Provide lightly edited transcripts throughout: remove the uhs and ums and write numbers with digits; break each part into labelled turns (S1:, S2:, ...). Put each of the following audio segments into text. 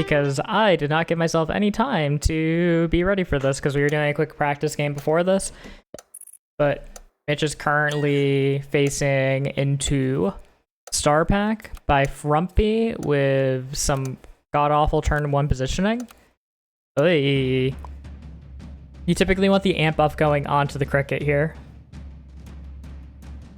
S1: because I did not give myself any time to be ready for this because we were doing a quick practice game before this. But Mitch is currently facing into Star Pack by Frumpy with some god-awful turn 1 positioning. Oy. You typically want the amp buff going onto the cricket here,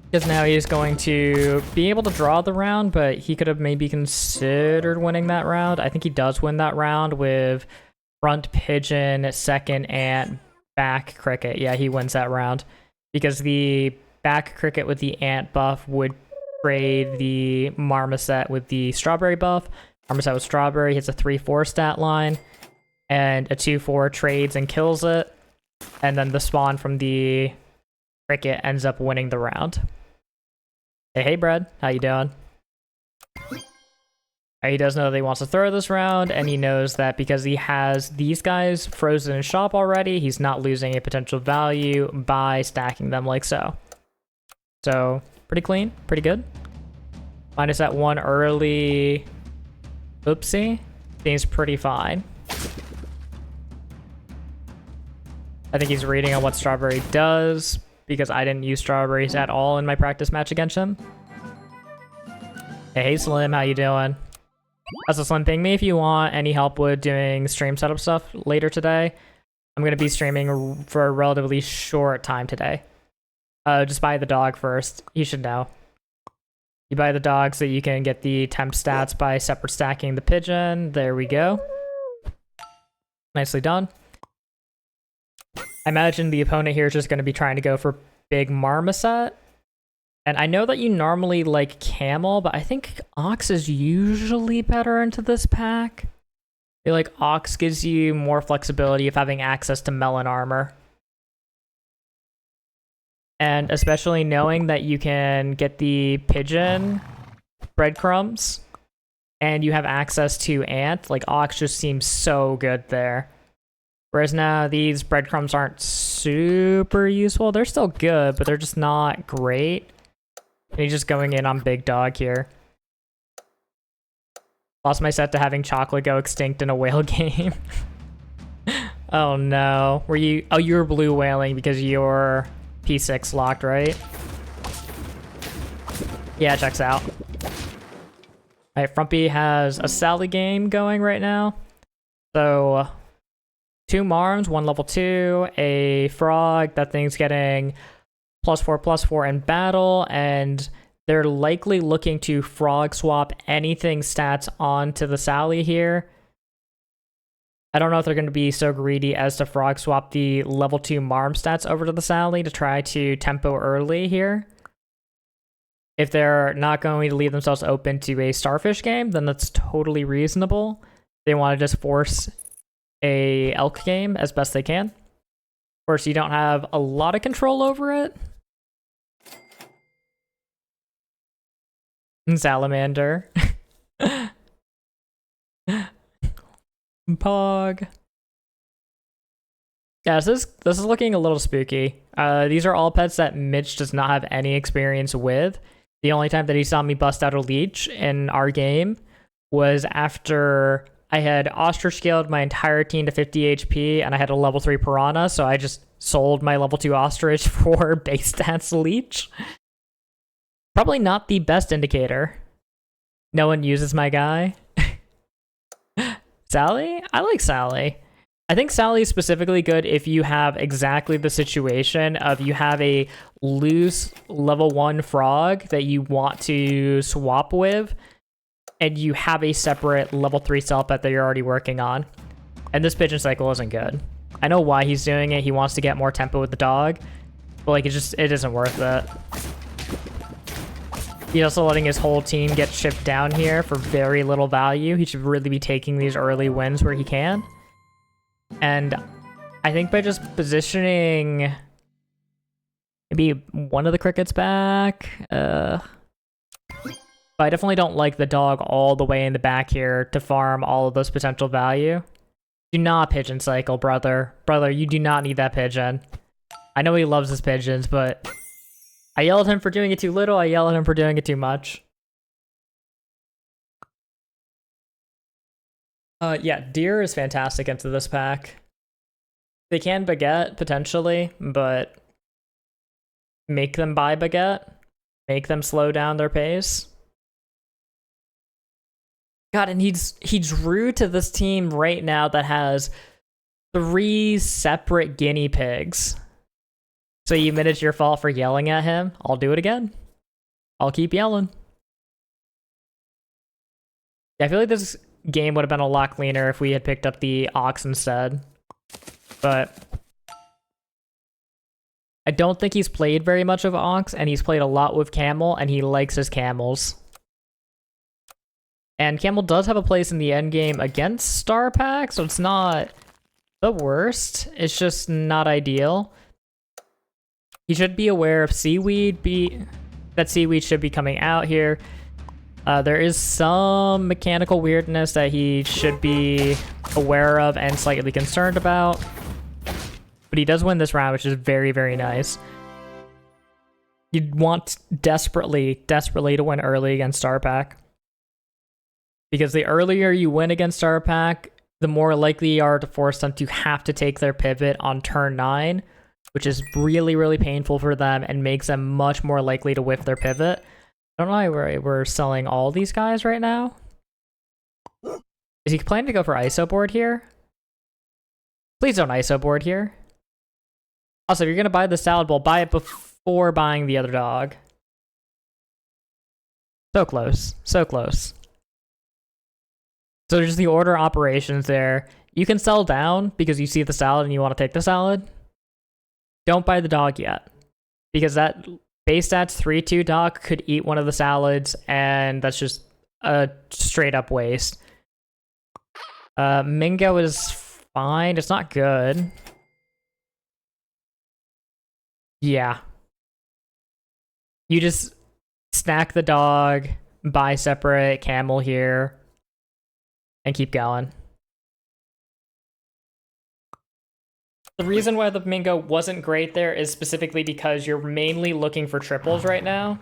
S1: because now he's going to be able to draw the round, but he could have maybe considered winning that round. I think he does win that round with front pigeon, second ant, back cricket. Yeah, he wins that round because the back cricket with the ant buff would trade the marmoset with the strawberry buff. Marmoset with strawberry hits a 3-4 stat line, and a 2-4 trades and kills it, and then the spawn from the cricket ends up winning the round. Hey, Brad, how you doing? He does know that he wants to throw this round, and he knows that because he has these guys frozen in shop already, he's not losing a potential value by stacking them like so. So, pretty clean, pretty good. Minus that one early oopsie, seems pretty fine. I think he's reading on what Strawberry does, because I didn't use strawberries at all in my practice match against him. Hey Slim, how you doing? Also Slim, ping me if you want any help with doing stream setup stuff later today. I'm going to be streaming for a relatively short time today. Just buy the dog first. You should know. You buy the dog so you can get the temp stats by separate stacking the pigeon. There we go. Nicely done. I imagine the opponent here is just going to be trying to go for big marmoset. And I know that you normally like camel, but I think ox is usually better into this pack. I feel like ox gives you more flexibility of having access to melon armor. And especially knowing that you can get the pigeon breadcrumbs and you have access to ant, like ox just seems so good there. Whereas now these breadcrumbs aren't super useful. They're still good, but they're just not great. And he's just going in on big dog here. Lost my set to having chocolate go extinct in a whale game. Oh no. Were you... Oh, you were blue whaling because you're P6 locked, right? Yeah, checks out. Alright, Frumpy has a Sally game going right now. So... 2 Marms, 1 level 2, a frog. That thing's getting +4/+4 in battle, and they're likely looking to frog swap anything stats onto the Sally here. I don't know if they're going to be so greedy as to frog swap the level 2 Marm stats over to the Sally to try to tempo early here. If they're not going to leave themselves open to a Starfish game, then that's totally reasonable. They want to just force a elk game as best they can. Of course, you don't have a lot of control over it. Salamander. Pog. Yeah, this is looking a little spooky. These are all pets that Mitch does not have any experience with. The only time that he saw me bust out a leech in our game was after I had ostrich scaled my entire team to 50 HP and I had a level 3 piranha, so I just sold my level 2 ostrich for base stats leech. Probably not the best indicator. No one uses my guy. Sally? I like Sally. I think Sally is specifically good if you have exactly the situation of you have a loose level 1 frog that you want to swap with, and you have a separate level 3 cell pet that you're already working on. And this pigeon cycle isn't good. I know why he's doing it. He wants to get more tempo with the dog, but like it isn't worth it. He's also letting his whole team get shipped down here for very little value. He should really be taking these early wins where he can. And I think by just positioning maybe one of the crickets back, but I definitely don't like the dog all the way in the back here to farm all of this potential value. Do not pigeon cycle, brother. Brother, you do not need that pigeon. I know he loves his pigeons, but I yell at him for doing it too little, I yell at him for doing it too much. Yeah, deer is fantastic into this pack. They can baguette, potentially, but make them buy baguette. Make them slow down their pace. God, and he drew to this team right now that has 3 separate guinea pigs. So you admit it's your fault for yelling at him? I'll do it again. I'll keep yelling. Yeah, I feel like this game would have been a lot cleaner if we had picked up the ox instead. But I don't think he's played very much of ox, and he's played a lot with camel, and he likes his camels. And camel does have a place in the end game against Star Pack, so it's not the worst. It's just not ideal. He should be aware of seaweed. That seaweed should be coming out here. There is some mechanical weirdness that he should be aware of and slightly concerned about. But he does win this round, which is very, very nice. You'd want desperately to win early against Star Pack. Because the earlier you win against Star Pack, the more likely you are to force them to have to take their pivot on turn 9, which is really, really painful for them and makes them much more likely to whiff their pivot. I don't know why we're selling all these guys right now. Is he planning to go for ISO board here? Please don't ISO board here. Also, if you're going to buy the salad bowl, buy it before buying the other dog. So close. So close. So just the order operations there. You can sell down because you see the salad and you want to take the salad. Don't buy the dog yet. Because that base stats 3-2 dog could eat one of the salads, and that's just a straight up waste. Mingo is fine. It's not good. Yeah. You just snack the dog, buy separate camel here, and keep going. The reason why the Mingo wasn't great there is specifically because you're mainly looking for triples right now.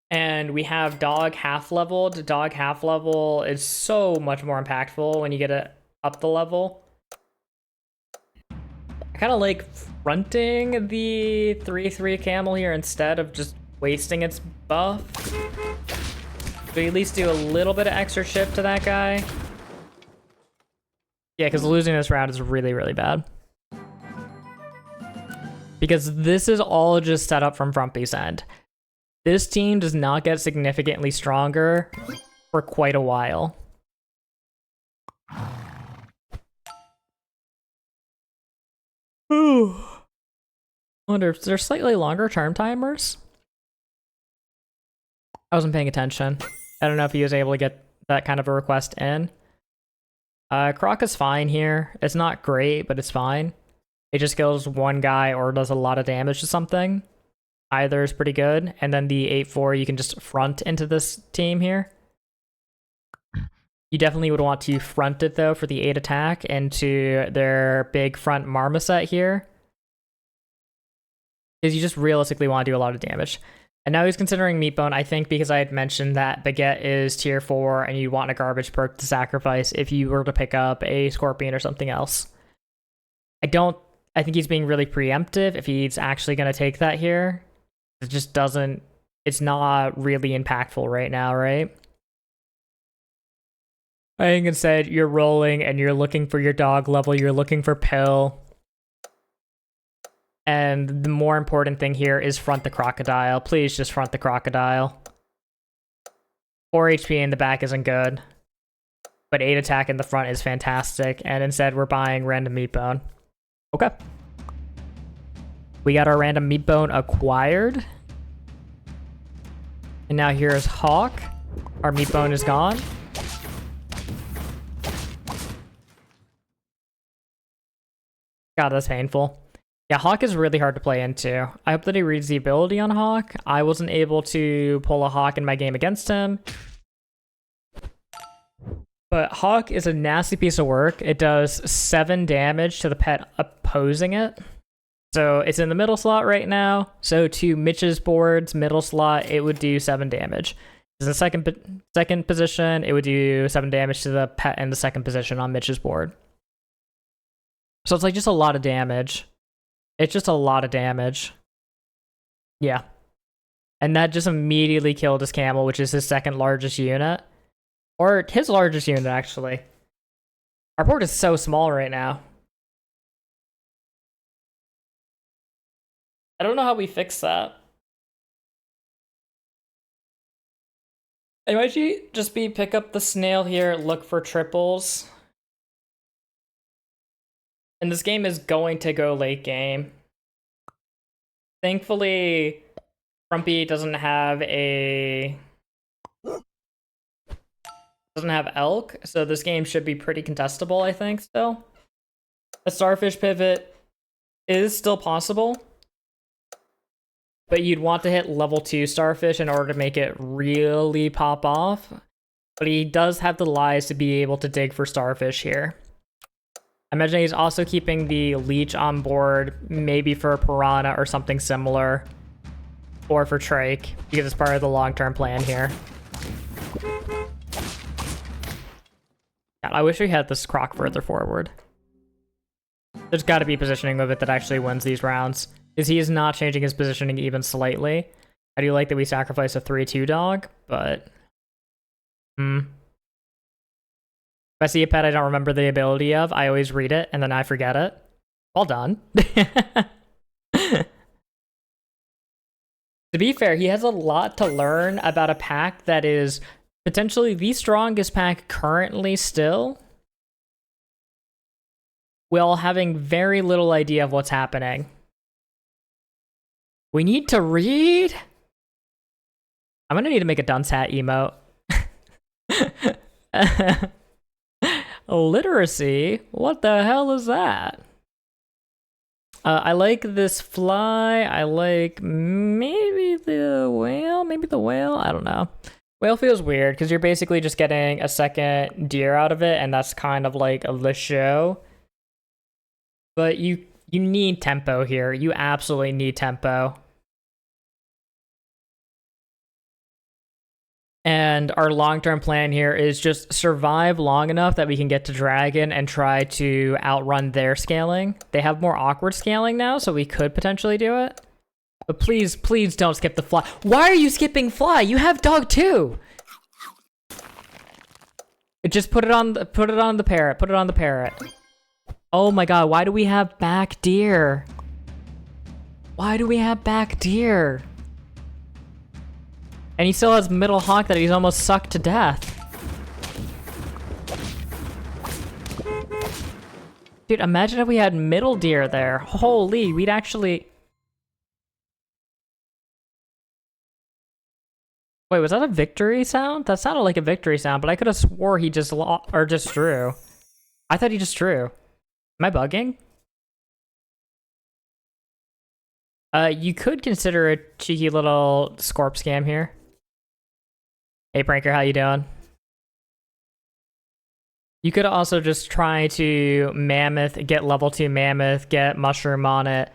S1: And we have dog half leveled. Dog half level is so much more impactful when you get it up the level. I kind of like fronting the 3-3 camel here instead of just wasting its buff. So you at least do a little bit of extra chip to that guy. Yeah, because losing this round is really, really bad. Because this is all just set up from Frumpy's end. This team does not get significantly stronger for quite a while. Ooh. I wonder if there's slightly longer term timers. I wasn't paying attention. I don't know if he was able to get that kind of a request in. Croc is fine here. It's not great, but it's fine. It just kills one guy or does a lot of damage to something. Either is pretty good. And then the 8-4, you can just front into this team here. You definitely would want to front it, though, for the 8 attack into their big front marmoset here. Because you just realistically want to do a lot of damage. And now he's considering Meatbone, I think, because I had mentioned that Baguette is tier 4 and you want a garbage perk to sacrifice if you were to pick up a Scorpion or something else. I think he's being really preemptive if he's actually going to take that here. It just doesn't, it's not really impactful right now, right? I think instead you're rolling and you're looking for your dog level, you're looking for pill. And the more important thing here is front the crocodile. Please just front the crocodile. 4 HP in the back isn't good. But 8 attack in the front is fantastic. And instead we're buying random Meatbone. Okay. We got our random Meatbone acquired. And now here's Hawk. Our Meatbone is gone. God, that's painful. Yeah, Hawk is really hard to play into. I hope that he reads the ability on Hawk. I wasn't able to pull a Hawk in my game against him. But Hawk is a nasty piece of work. It does 7 damage to the pet opposing it. So it's in the middle slot right now. So to Mitch's board's middle slot, it would do 7 damage. is the second position. It would do 7 damage to the pet in the second position on Mitch's board. So it's like just a lot of damage. It's just a lot of damage. Yeah. And that just immediately killed his camel, which is his second largest unit. Or his largest unit, actually. Our board is so small right now. I don't know how we fix that. It might just be pick up the snail here, look for triples. And this game is going to go late game. Thankfully, Frumpy doesn't have elk, so this game should be pretty contestable, I think, still. A starfish pivot is still possible, but you'd want to hit level 2 starfish in order to make it really pop off. But he does have the lies to be able to dig for starfish here. I imagine he's also keeping the leech on board, maybe for piranha or something similar. Or for trach, because it's part of the long-term plan here. God, I wish we had this croc further forward. There's got to be positioning of it that actually wins these rounds. Because he is not changing his positioning even slightly. I do like that we sacrifice a 3-2 dog, but... If I see a pet I don't remember the ability of, I always read it, and then I forget it. Well done. To be fair, he has a lot to learn about a pack that is potentially the strongest pack currently still, while having very little idea of what's happening. We need to read? I'm gonna need to make a dunce hat emote. Literacy? What the hell is that? I like this fly. I like maybe the whale. Maybe the whale. I don't know. Whale feels weird because you're basically just getting a second deer out of it, and that's kind of like the show. But you need tempo here. You absolutely need tempo. And our long-term plan here is just survive long enough that we can get to Dragon and try to outrun their scaling. They have more awkward scaling now, so we could potentially do it. But please, please don't skip the fly. Why are you skipping fly? You have dog too. Just put it on the parrot. Put it on the parrot. Oh my god, why do we have back deer? Why do we have back deer? And he still has middle hawk that he's almost sucked to death. Dude, imagine if we had middle deer there. Holy, we'd actually... Wait, was that a victory sound? That sounded like a victory sound, but I could have swore he just just drew. I thought he just drew. Am I bugging? You could consider a cheeky little Scorp scam here. Hey Pranker, how you doing? You could also just try to Mammoth, get level 2 Mammoth, get Mushroom on it.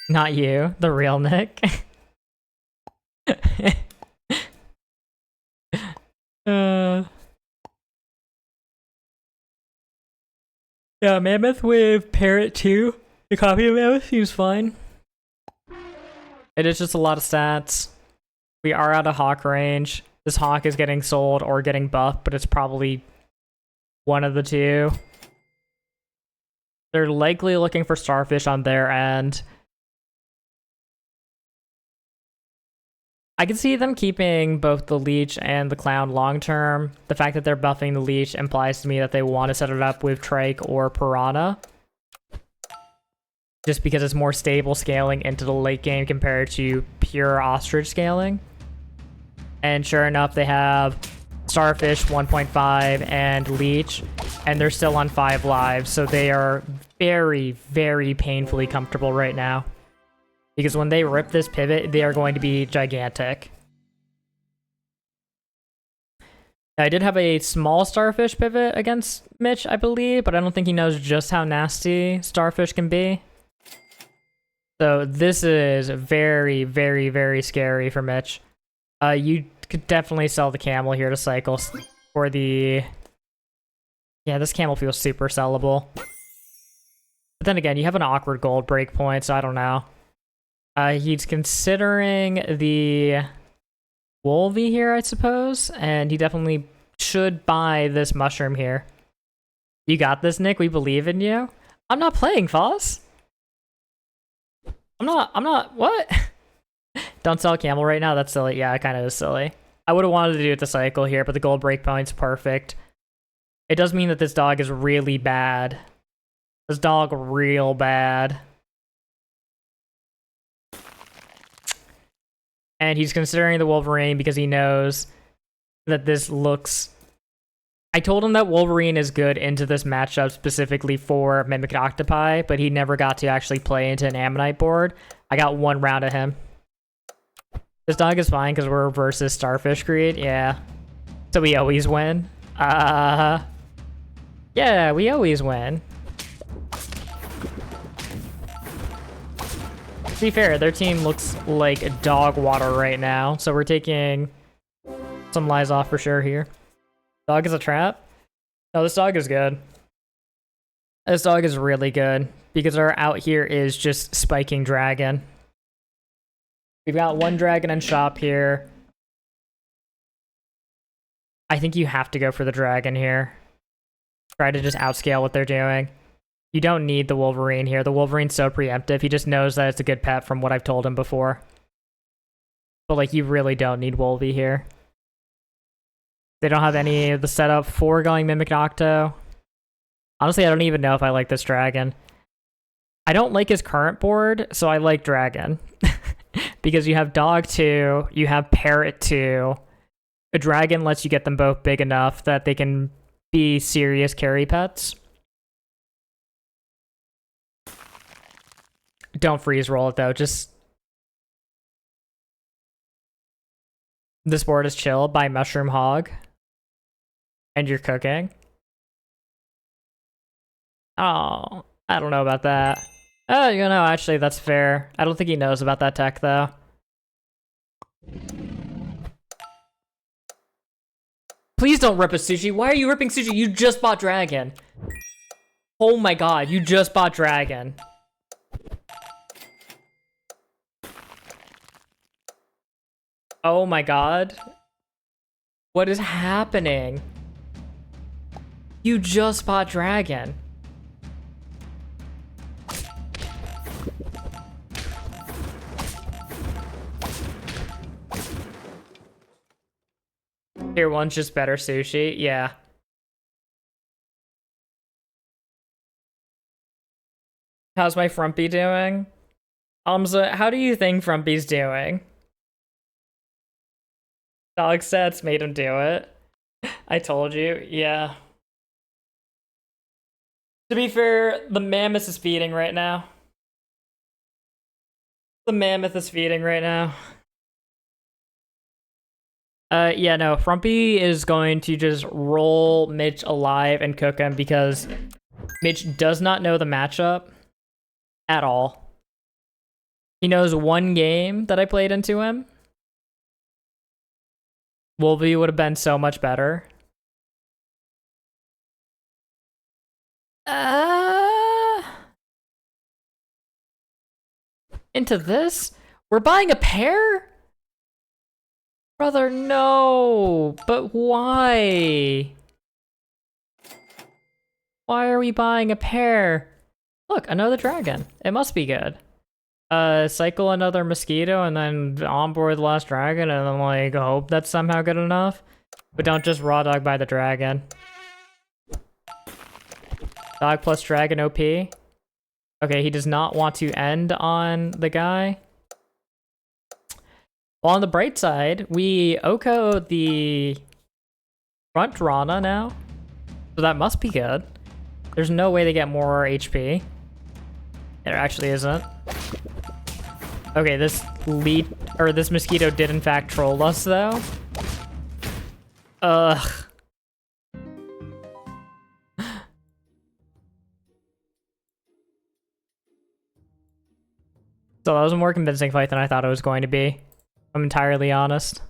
S1: Not you, the real Nick. Yeah, Mammoth with Parrot too. The copy of Mammoth seems fine. It is just a lot of stats. We are out of hawk range. This hawk is getting sold or getting buffed, but it's probably one of the two. They're likely looking for starfish on their end. I can see them keeping both the leech and the clown long term. The fact that they're buffing the leech implies to me that they want to set it up with trach or piranha. Just because it's more stable scaling into the late game compared to pure ostrich scaling. And sure enough, they have starfish 1.5 and leech, and they're still on 5 lives, so they are very, very painfully comfortable right now. Because when they rip this pivot, they are going to be gigantic. I did have a small starfish pivot against Mitch, I believe, but I don't think he knows just how nasty starfish can be. So this is very, very, very scary for Mitch. You could definitely sell the camel here to cycle for the... Yeah, this camel feels super sellable. But then again, you have an awkward gold break point, so I don't know. He's considering the Wolvie here, I suppose, and he definitely should buy this mushroom here. You got this, Nick. We believe in you. I'm not playing, Foss. I'm not, what? Don't sell camel right now? That's silly. Yeah, it kind of is silly. I would have wanted to do it the cycle here, but the gold breakpoint's perfect. It does mean that this dog is really bad. This dog real bad. And he's considering the Wolverine because he knows that this looks... I told him that Wolverine is good into this matchup specifically for Mimic Octopi, but he never got to actually play into an Ammonite board. I got one round of him. This dog is fine because we're versus Starfish Greed, yeah. So we always win. Yeah, we always win. To be fair, their team looks like dog water right now, so we're taking some lies off for sure here. Dog is a trap? No, this dog is good. This dog is really good because our out here is just spiking dragon. We've got one dragon in shop here. I think you have to go for the dragon here. Try to just outscale what they're doing. You don't need the Wolverine here. The Wolverine's so preemptive. He just knows that it's a good pet from what I've told him before. But like, you really don't need Wolvie here. They don't have any of the setup for going Mimic Octo. Honestly, I don't even know if I like this dragon. I don't like his current board, so I like dragon. Because you have dog 2, you have parrot 2. A dragon lets you get them both big enough that they can be serious carry pets. Don't freeze roll it though, just... This board is chill by Mushroom Hog. And you're cooking. Oh, I don't know about that. Oh, you know, actually, that's fair. I don't think he knows about that tech, though. Please don't rip a sushi. Why are you ripping sushi? You just bought dragon. Oh my god, you just bought dragon. Oh my god. What is happening? You just bought dragon. Tier 1's just better sushi? Yeah. How's my Frumpy doing? Umza, how do you think Frumpy's doing? Dog stats made him do it. I told you, yeah. To be fair, the mammoth is feeding right now. The mammoth is feeding right now. Yeah, no, Frumpy is going to just roll Mitch alive and cook him because Mitch does not know the matchup at all. He knows one game that I played into him. Wolvie would have been so much better. Into this? We're buying a pair? Brother, no! But why? Why are we buying a pair? Look, another dragon. It must be good. Cycle another mosquito and then onboard the last dragon and then like hope that's somehow good enough. But don't just raw dog by the dragon. Dog plus dragon OP. Okay, he does not want to end on the guy. Well, on the bright side, we Oko the front Rana now. So that must be good. There's no way to get more HP. There actually isn't. Okay, this mosquito did in fact troll us though. Ugh. So that was a more convincing fight than I thought it was going to be. I'm entirely honest.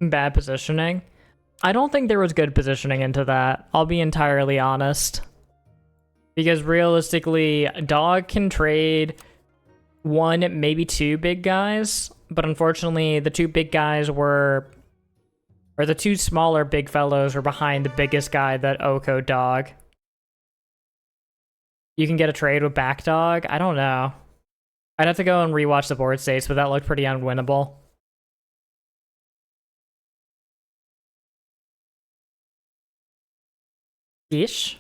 S1: bad positioning. I don't think there was good positioning into that. I'll be entirely honest. Because realistically, Dog can trade one, maybe two big guys, but unfortunately the two big guys were, or the two smaller big fellows were behind the biggest guy that Oko Dog. You can get a trade with back Dog? I don't know. I'd have to go and rewatch the board states, but that looked pretty unwinnable. Ish.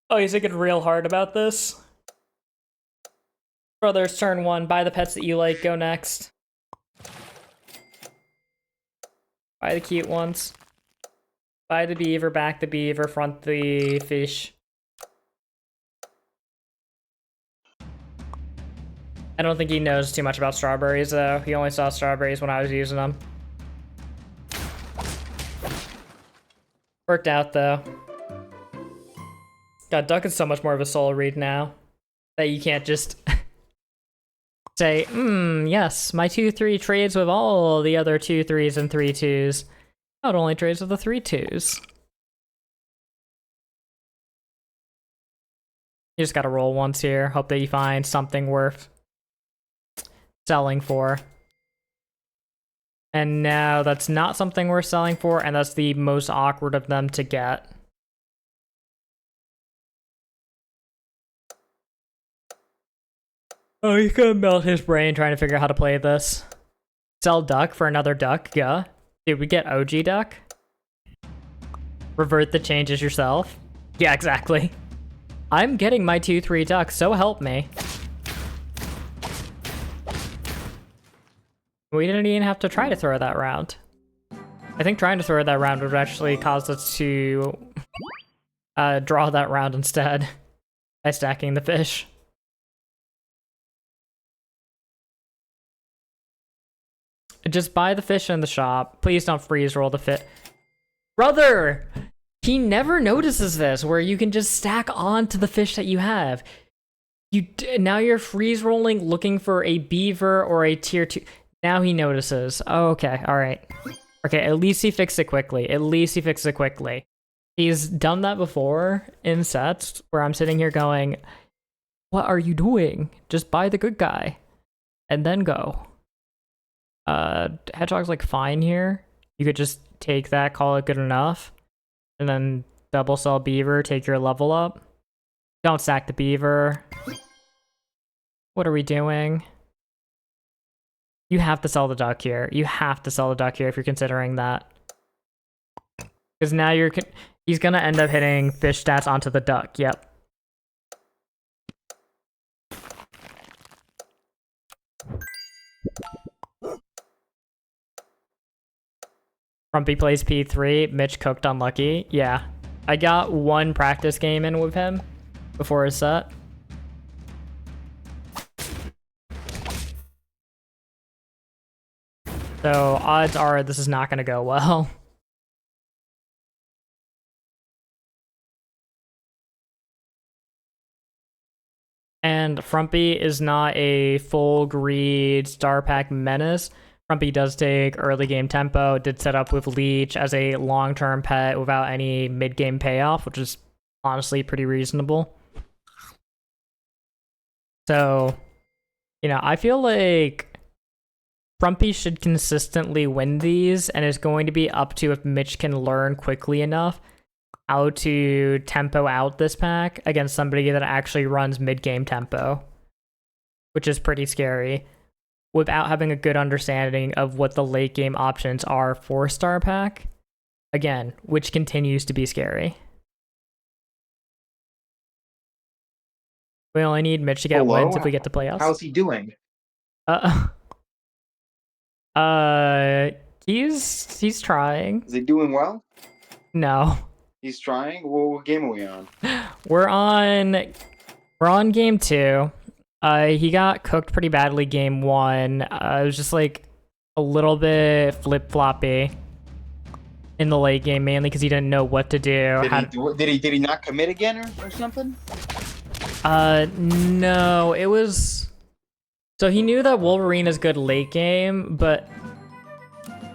S1: Oh, he's thinking real hard about this. Brothers, turn 1. Buy the pets that you like. Go next. Buy the cute ones. Buy the beaver, back the beaver, front the fish. I don't think he knows too much about strawberries, though. He only saw strawberries when I was using them. Worked out, though. God, Duck is so much more of a soul read now that you can't just say, yes, my 2-3 trades with all the other 2-3s and 3-2s. Now it only trades with the 3-2s. You just gotta roll once here. Hope that you find something worth selling for. And now that's not something worth selling for, and that's the most awkward of them to get. Oh, he's gonna melt his brain trying to figure out how to play this. Sell Duck for another Duck, yeah. Did we get OG Duck? Revert the changes yourself? Yeah, exactly. I'm getting my 2-3 Duck, so help me. We didn't even have to try to throw that round. I think trying to throw that round would actually cause us to draw that round instead by stacking the fish. Just buy the fish in the shop. Please don't freeze roll the fish. Brother! He never notices this, where you can just stack onto the fish that you have. Now you're freeze rolling, looking for a beaver or a tier 2. Now he notices. Oh, okay, alright. Okay, at least he fixed it quickly. At least he fixed it quickly. He's done that before in sets, where I'm sitting here going, what are you doing? Just buy the good guy. And then go. Hedgehog's like fine here. You could just take that, call it good enough, and then double sell beaver, take your level up. Don't sack the beaver. What are we doing? You have to sell the duck here. You have to sell the duck here if you're considering that. Because now he's gonna end up hitting fish stats onto the duck. Yep. Frumpy plays P3, Mitch cooked unlucky. Yeah. I got one practice game in with him before his set. So odds are this is not going to go well. And Frumpy is not a full greed star pack menace. Frumpy does take early game tempo, did set up with Leech as a long-term pet without any mid-game payoff, which is honestly pretty reasonable. So, you know, I feel like Frumpy should consistently win these, and it's going to be up to if Mitch can learn quickly enough how to tempo out this pack against somebody that actually runs mid-game tempo, which is pretty scary, without having a good understanding of what the late game options are for Star Pack, again, which continues to be scary. We only need Mitch to get wins if we get to playoffs.
S2: How's he doing?
S1: He's trying.
S2: Is he doing well?
S1: No.
S2: He's trying? Well, what game are we on?
S1: We're on game 2. He got cooked pretty badly game 1. It was just like a little bit flip-floppy in the late game, mainly because he didn't know what to do.
S2: Did he not commit again or something?
S1: No, it was So he knew that Wolverine is good late game, but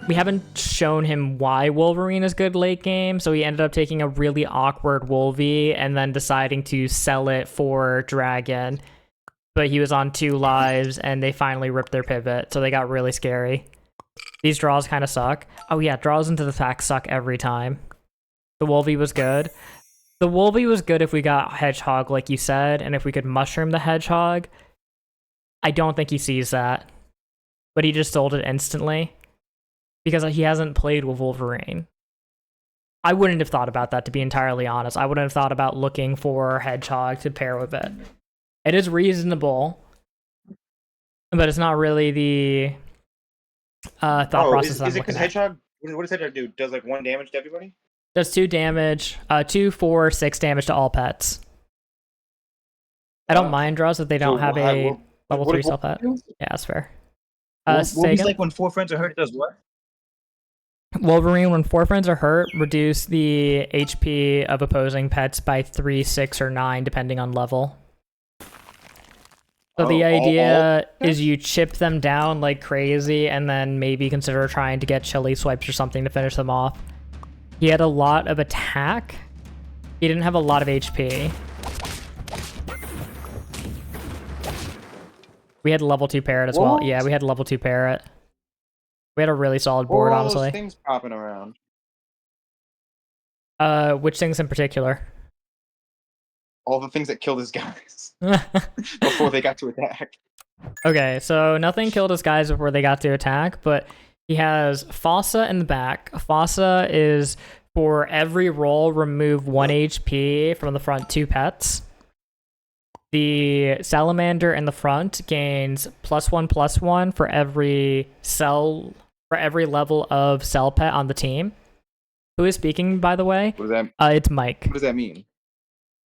S1: we haven't shown him why Wolverine is good late game, so he ended up taking a really awkward Wolvie and then deciding to sell it for Dragon. But he was on 2 lives, and they finally ripped their pivot, so they got really scary. These draws kind of suck. Oh yeah, draws into the pack suck every time. The Wolvie was good. The Wolvie was good if we got Hedgehog, like you said, and if we could mushroom the Hedgehog. I don't think he sees that. But he just sold it instantly. Because he hasn't played with Wolverine. I wouldn't have thought about that, to be entirely honest. I wouldn't have thought about looking for Hedgehog to pair with it. It is reasonable, but it's not really the thought process
S2: Is
S1: I'm
S2: it because
S1: looking at.
S2: Hedgehog? What does Hedgehog do? Does like 1 damage to everybody?
S1: Does 2 damage, 2, 4, 6 damage to all pets. I don't mind draws if they don't have a level 3 cell pet. Yeah, that's fair.
S2: Wolvie's like when 4 friends are hurt, it does what?
S1: Wolverine, when 4 friends are hurt, reduce the HP of opposing pets by 3, 6, or 9, depending on level. So the idea is you chip them down like crazy, and then maybe consider trying to get chili swipes or something to finish them off. He had a lot of attack. He didn't have a lot of HP. We had level 2 parrot as well. Yeah, we had level 2 parrot. We had a really solid board, honestly.
S2: All those things popping around.
S1: Which things in particular?
S2: All the things that killed his guys before they got to attack.
S1: Okay, so nothing killed his guys before they got to attack, but he has Fossa in the back. Fossa is for every roll, remove 1 HP from the front 2 pets. The Salamander in the front gains +1/+1 for every level of cell pet on the team. Who is speaking, by the way?
S2: What does that?
S1: It's Mike.
S2: What does that mean?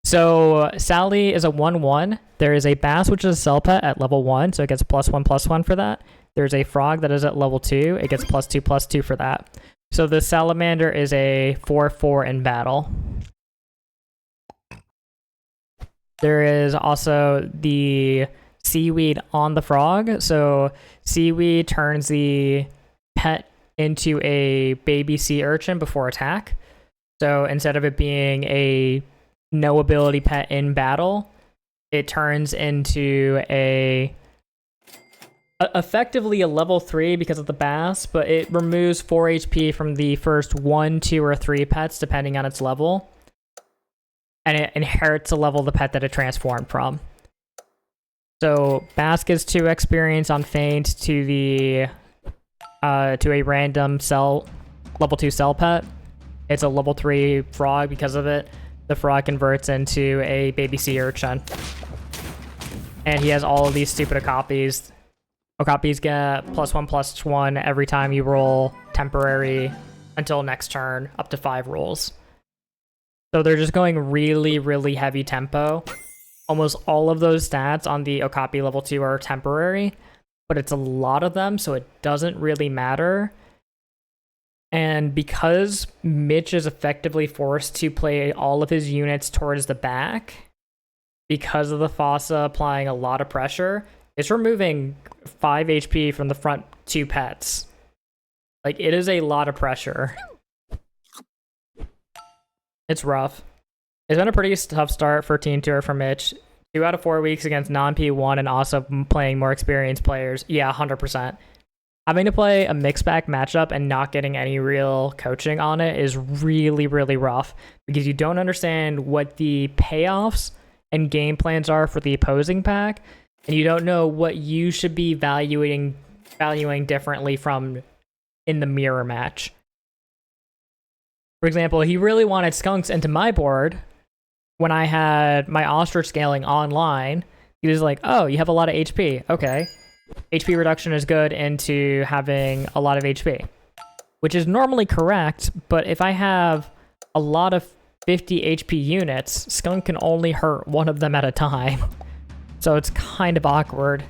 S1: So Sally is a 1/1. There is a Bass, which is a cell pet at level 1, so it gets +1/+1 for that. There's a Frog that is at level 2. It gets +2/+2 for that. So the Salamander is a 4/4 in battle. There is also the Seaweed on the Frog. So Seaweed turns the pet into a baby sea urchin before attack. So instead of it being a no ability pet in battle, it turns into effectively a level 3 because of the Bass, but it removes 4 HP from the first 1, 2, or 3 pets depending on its level. And it inherits the level of the pet that it transformed from. So Bass gets 2 experience on Feint to a random level 2 cell pet. It's a level 3 Frog because of it. The Frog converts into a baby sea urchin. And he has all of these stupid Okapis. Okapis get +1/+1 every time you roll temporary until next turn, up to 5 rolls. So they're just going really, really heavy tempo. Almost all of those stats on the Okapi level 2 are temporary, but it's a lot of them, so it doesn't really matter. And because Mitch is effectively forced to play all of his units towards the back, because of the Fossa applying a lot of pressure, it's removing 5 HP from the front 2 pets. Like, it is a lot of pressure. It's rough. It's been a pretty tough start for Team Tour for Mitch. 2 out of 4 weeks against non-P1 and also playing more experienced players. Yeah, 100%. Having to play a mixed back matchup and not getting any real coaching on it is really, really rough because you don't understand what the payoffs and game plans are for the opposing pack, and you don't know what you should be valuing differently from in the mirror match. For example, he really wanted skunks into my board when I had my ostrich scaling online. He was like, oh, you have a lot of HP. Okay. HP reduction is good into having a lot of HP, which is normally correct, but if I have a lot of 50 HP units, skunk can only hurt one of them at a time. So it's kind of awkward.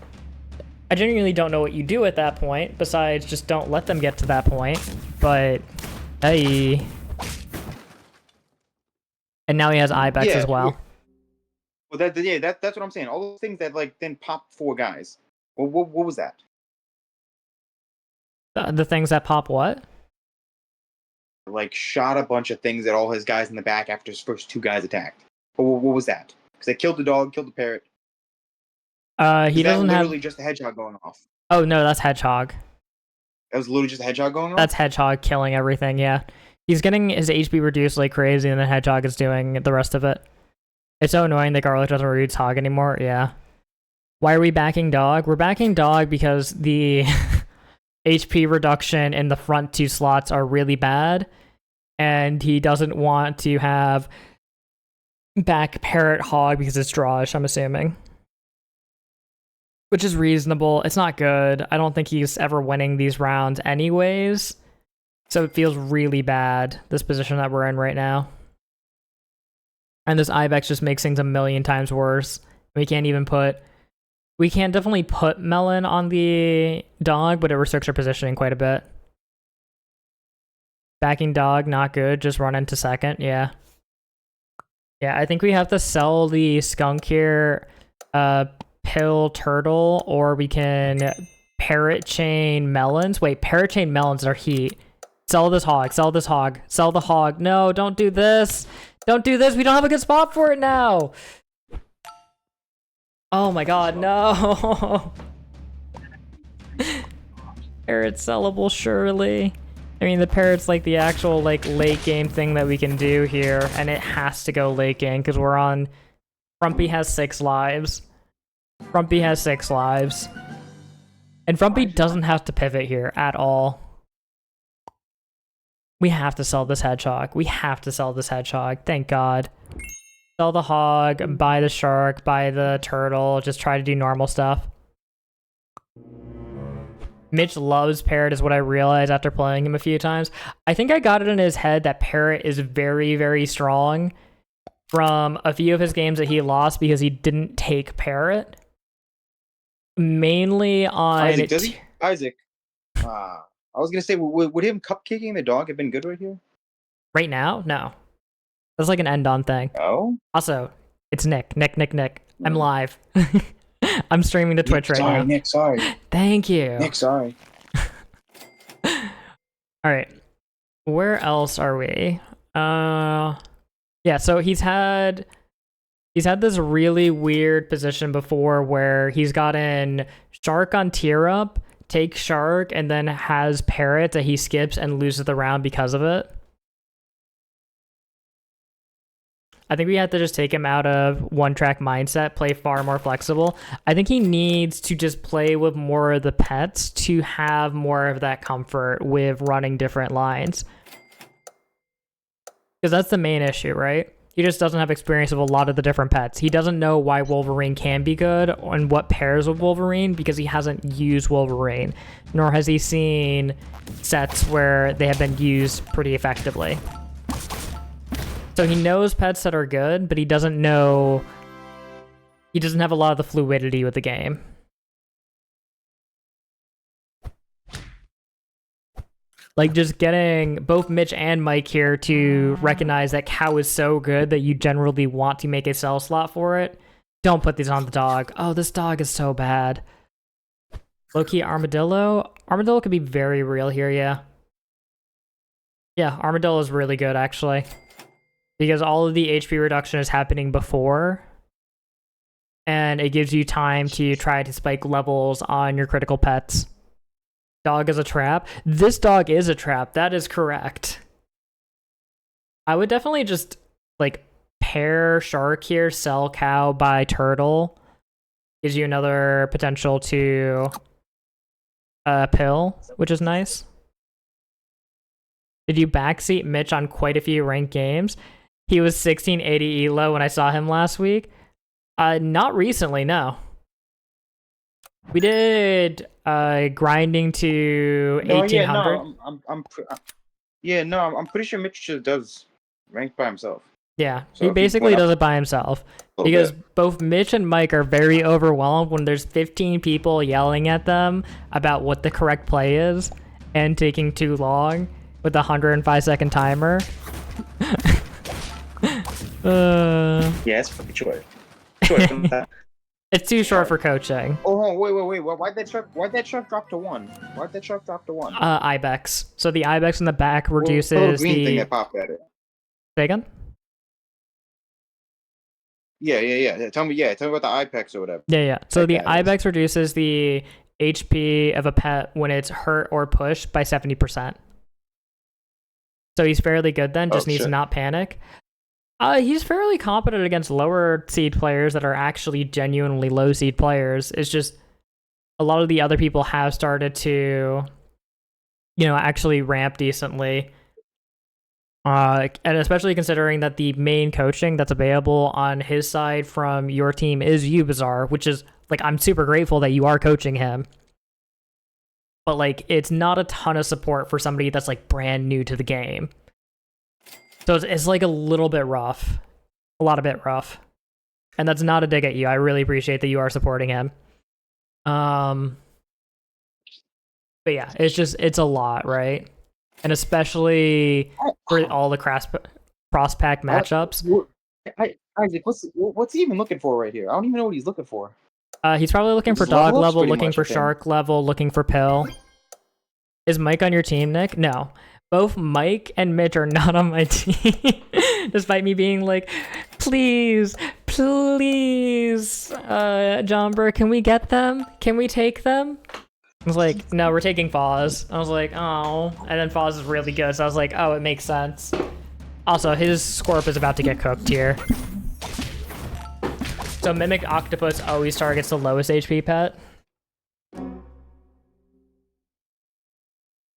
S1: I genuinely don't know what you do at that point, besides just don't let them get to that point, but hey. And now he has Ibex as well.
S2: Well, that's what I'm saying. All those things that like then pop 4 guys. What was that?
S1: The things that pop what?
S2: Like shot a bunch of things at all his guys in the back after his first 2 guys attacked. What was that? Because they killed the dog, killed the parrot.
S1: He doesn't have.
S2: Literally just a hedgehog going off.
S1: Oh no, that's Hedgehog.
S2: That was literally just a hedgehog going off.
S1: That's Hedgehog killing everything. Yeah, he's getting his HP reduced like crazy, and then Hedgehog is doing the rest of it. It's so annoying that Garlic doesn't reduce Hog anymore. Yeah. Why are we backing Dog? We're backing Dog because the HP reduction in the front 2 slots are really bad, and he doesn't want to have back Parrot Hog because it's drawish, I'm assuming. Which is reasonable. It's not good. I don't think he's ever winning these rounds anyways. So it feels really bad, this position that we're in right now. And this Ibex just makes things a million times worse. We can't definitely put Melon on the dog, but it restricts our positioning quite a bit. Backing dog, not good. Just run into second, yeah. Yeah, I think we have to sell the skunk here, pill turtle, or we can parrot chain melons. Wait, parrot chain melons are heat. Sell this hog, sell this hog, sell the hog. No, don't do this. Don't do this. We don't have a good spot for it now. Oh my god, no. Parrot sellable, surely. I mean, the parrot's like the actual like late game thing that we can do here, and it has to go late game because we're on. Frumpy has 6 lives. Frumpy has 6 lives. And Frumpy doesn't have to pivot here at all. We have to sell this hedgehog. We have to sell this hedgehog. Thank God. Sell the hog, buy the shark, buy the turtle, just try to do normal stuff. Mitch loves Parrot is what I realized after playing him a few times. I think I got it in his head that Parrot is very, very strong from a few of his games that he lost because he didn't take Parrot. Mainly on...
S2: Isaac, does he? Isaac. I was going to say, would him cupcaking the dog have been good right here?
S1: Right now? No. That's like an end-on thing.
S2: Oh?
S1: Also, it's Nick. I'm live. I'm streaming to Twitch right now.
S2: Nick, sorry.
S1: Thank you.
S2: Nick, sorry.
S1: Alright. Where else are we? Yeah, so he's had this really weird position before where he's gotten Shark on tier up, take Shark, and then has Parrot that he skips and loses the round because of it. I think we have to just take him out of one-track mindset, play far more flexible. I think he needs to just play with more of the pets to have more of that comfort with running different lines. Because that's the main issue, right? He just doesn't have experience with a lot of the different pets. He doesn't know why Wolverine can be good and what pairs with Wolverine because he hasn't used Wolverine, nor has he seen sets where they have been used pretty effectively. So he knows pets that are good, but he doesn't have a lot of the fluidity with the game. Like just getting both Mitch and Mike here to recognize that cow is so good that you generally want to make a sell slot for it. Don't put these on the dog. Oh, this dog is so bad. Low-key Armadillo. Armadillo could be very real here, yeah. Yeah, Armadillo is really good, actually. Because all of the HP reduction is happening before. And it gives you time to try to spike levels on your critical pets. Dog is a trap. This dog is a trap. That is correct. I would definitely just, like, pair Shark here, sell cow, buy turtle. Gives you another potential to pill, which is nice. Did you backseat Mitch on quite a few ranked games? He was 1680 elo when I saw him last week. Not recently, no. We did grinding to 1800.
S2: I'm pretty sure Mitch just does rank by himself.
S1: Yeah, so he basically does it by himself. Because both Mitch and Mike are very overwhelmed when there's 15 people yelling at them about what the correct play is and taking too long with a 105-second timer.
S2: Yeah, it's pretty short.
S1: It's too short for coaching.
S2: Oh, wait. Why'd that shark drop to 1? Why'd that shark drop to 1?
S1: Ibex. So the Ibex in the back
S2: The little
S1: reduces
S2: green thing
S1: the...
S2: that popped at it.
S1: Say again?
S2: Yeah. Tell me about the Ipex or whatever.
S1: Yeah. So the
S2: That
S1: Ibex reduces the HP of a pet when it's hurt or pushed by 70%. So he's fairly good then, just needs to not panic. He's fairly competent against lower seed players that are actually genuinely low seed players. It's just a lot of the other people have started to, actually ramp decently. And especially considering that the main coaching that's available on his side from your team is Ubizar, which is, like, I'm super grateful that you are coaching him. But, like, it's not a ton of support for somebody that's, like, brand new to the game. So it's like a little bit rough. A lot of bit rough. And that's not a dig at you. I really appreciate that you are supporting him. But yeah, it's a lot, right? And especially for all the cross-pack matchups.
S2: Isaac, what's he even looking for right here? I don't even know what he's looking for.
S1: He's probably looking for dog level, looking for shark level, looking for pill. Is Mike on your team, Nick? No. Both Mike and Mitch are not on my team. Despite me being like, please, John Burr, can we get them? Can we take them? I was like, no, we're taking Foz. I was like, oh. And then Foz is really good, so I was like, oh, it makes sense. Also, his Scorp is about to get cooked here. So Mimic Octopus always targets the lowest HP pet.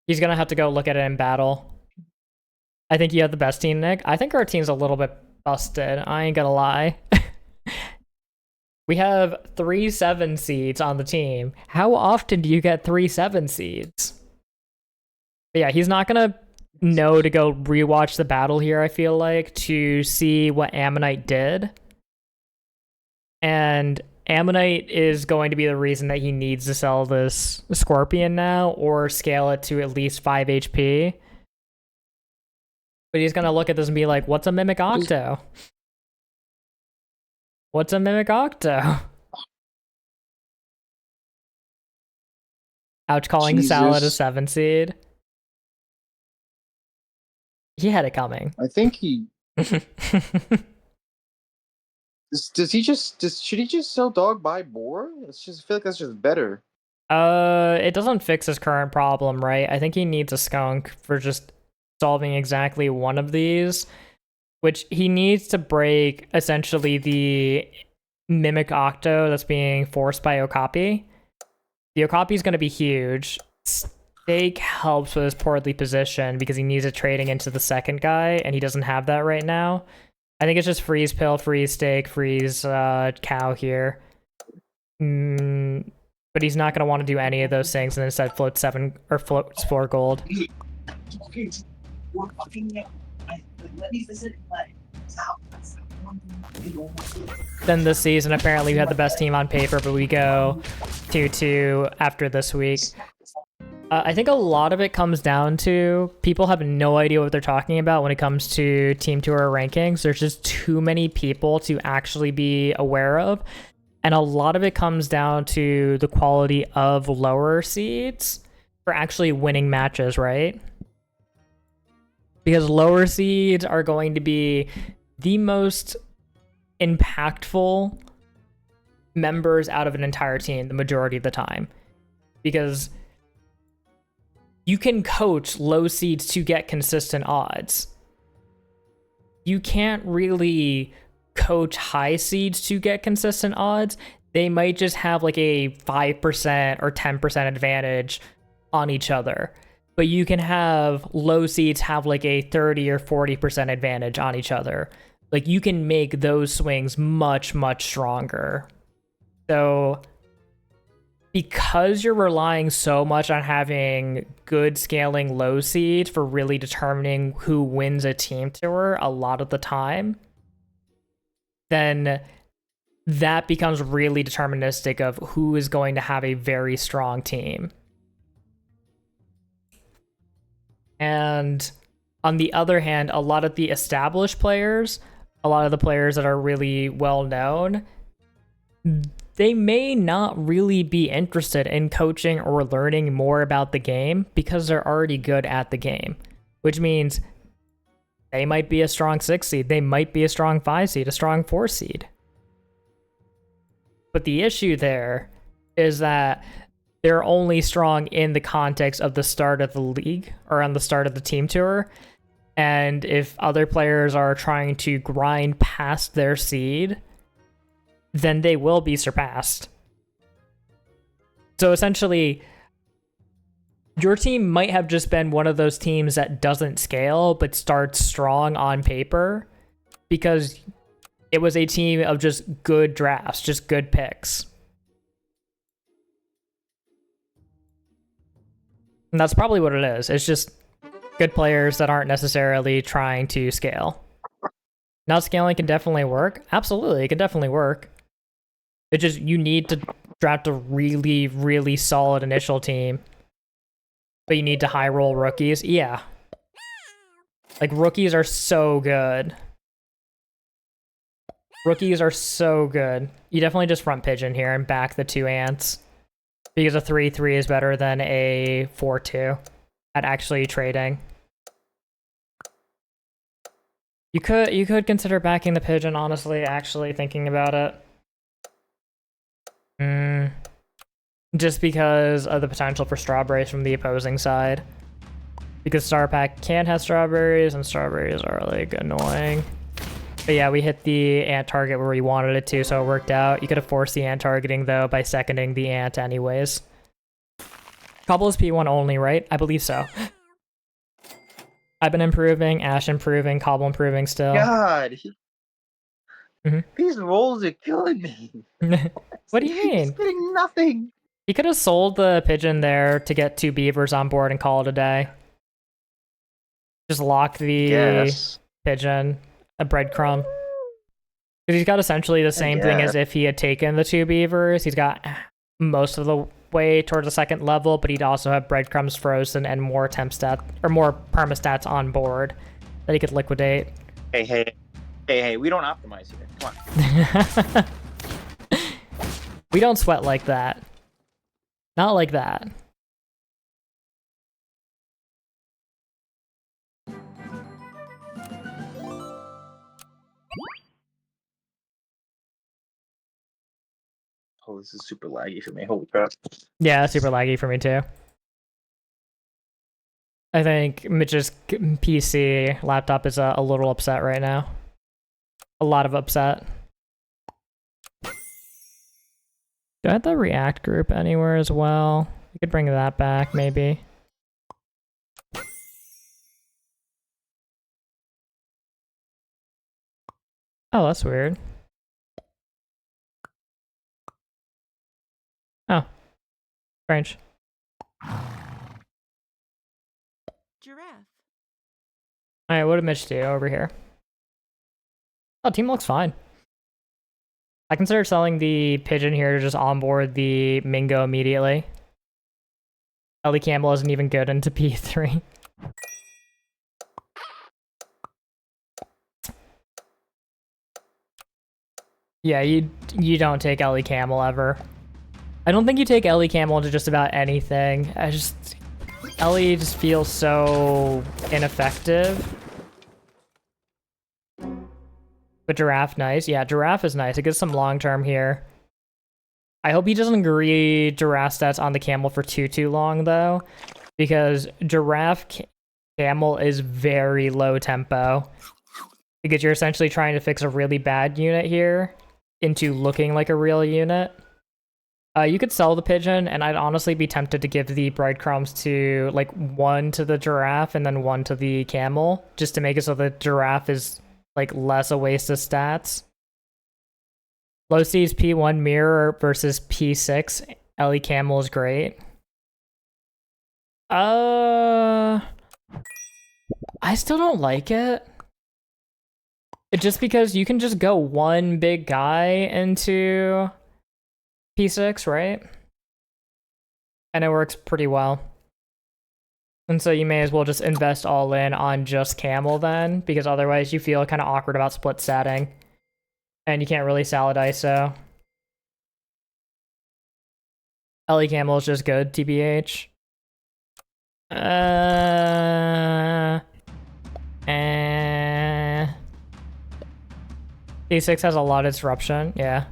S1: He's gonna have to go look at it in battle. I think you have the best team, Nick. I think our team's a little bit busted. I ain't gonna lie. We have 3 7 seeds on the team. How often do you get 3 7 seeds? But yeah, he's not gonna know to go rewatch the battle here, I feel like, to see what Ammonite did. And Ammonite is going to be the reason that he needs to sell this Scorpion now or scale it to at least 5 HP. But he's going to look at this and be like, what's a Mimic Octo? What's a Mimic Octo? Ouch, calling Salad a 7 seed. He had it coming.
S2: I think he... Should he just sell dog buy boar? I feel like that's just better.
S1: It doesn't fix his current problem, right? I think he needs a skunk for just solving exactly one of these, which he needs to break essentially the Mimic Octo that's being forced by Okapi. The Okapi is going to be huge. Steak helps with his poorly positioned because he needs it trading into the second guy, and he doesn't have that right now. I think it's just freeze pill, freeze steak, freeze cow here. But he's not going to want to do any of those things and instead floats 4 gold. Then this season, apparently we had the best team on paper, but we go 2-2 after this week. I think a lot of it comes down to people have no idea what they're talking about when it comes to Team Tour rankings. There's just too many people to actually be aware of. And a lot of it comes down to the quality of lower seeds for actually winning matches, right? Because lower seeds are going to be the most impactful members out of an entire team the majority of the time. Because you can coach low seeds to get consistent odds. You can't really coach high seeds to get consistent odds. They might just have like a 5% or 10% advantage on each other. But you can have low seeds have like a 30 or 40% advantage on each other. Like you can make those swings much, much stronger. So because you're relying so much on having good scaling low seeds for really determining who wins a team tour a lot of the time, then that becomes really deterministic of who is going to have a very strong team. And on the other hand, a lot of the established players, a lot of the players that are really well known, they may not really be interested in coaching or learning more about the game because they're already good at the game, which means they might be a strong 6 seed, they might be a strong 5 seed, a strong 4 seed. But the issue there is that they're only strong in the context of the start of the league or on the start of the team tour. And if other players are trying to grind past their seed, then they will be surpassed. So essentially, your team might have just been one of those teams that doesn't scale but starts strong on paper because it was a team of just good drafts, just good picks. And that's probably what it is. It's just good players that aren't necessarily trying to scale. Now, scaling can definitely work. Absolutely, it can definitely work. It's just you need to draft a really, really solid initial team. But you need to high roll rookies. Yeah. Like, rookies are so good. Rookies are so good. You definitely just front pigeon here and back the 2 ants. Because a 3-3 is better than a 4-2 at actually trading. You could consider backing the pigeon, honestly, actually thinking about it. Just because of the potential for strawberries from the opposing side. Because Star Pack can have strawberries, and strawberries are, like, annoying. But yeah, we hit the ant target where we wanted it to, so it worked out. You could have forced the ant targeting, though, by seconding the ant anyways. Cobble is P1 only, right? I believe so. I've been improving, Ash improving, Cobble improving still.
S2: God, these rolls are killing me.
S1: What do you mean?
S2: He's getting nothing.
S1: He could have sold the pigeon there to get 2 beavers on board and call it a day. Just lock the pigeon, a breadcrumb. Because he's got essentially the same thing as if he had taken the 2 beavers. He's got most of the way towards the 2nd level, but he'd also have breadcrumbs frozen and more temp stat or more permastats on board that he could liquidate.
S2: Hey, we don't optimize here. Come on.
S1: We don't sweat like that. Not like that.
S2: Oh, this is super laggy for me. Holy crap.
S1: Yeah, super laggy for me too. I think Mitch's PC laptop is a little upset right now. A lot of upset. Do I have the React group anywhere as well? We could bring that back, maybe. Oh, that's weird. Oh. Strange.
S3: Giraffe.
S1: Alright, what did Mitch do over here? Oh, team looks fine. I consider selling the pigeon here to just onboard the Mingo immediately. Ellie Campbell isn't even good into P3. Yeah, you don't take Ellie Campbell ever. I don't think you take Ellie Campbell into just about anything. Ellie just feels so ineffective. But Giraffe, nice. Yeah, Giraffe is nice. It gets some long term here. I hope he doesn't agree Giraffe stats on the Camel for too long, though. Because Giraffe Camel is very low tempo. Because you're essentially trying to fix a really bad unit here into looking like a real unit. You could sell the pigeon, and I'd honestly be tempted to give the breadcrumbs to, like, 1 to the Giraffe and then 1 to the Camel, just to make it so the Giraffe is, like, less a waste of stats. Low C's P1 mirror versus P6. Ellie Camel is great. I still don't like it. Just because you can just go 1 big guy into P6, right? And it works pretty well. And so you may as well just invest all in on just Camel then, because otherwise you feel kind of awkward about split statting. And you can't really salad ISO. Ellie Camel is just good, TBH. D6 has a lot of disruption, yeah.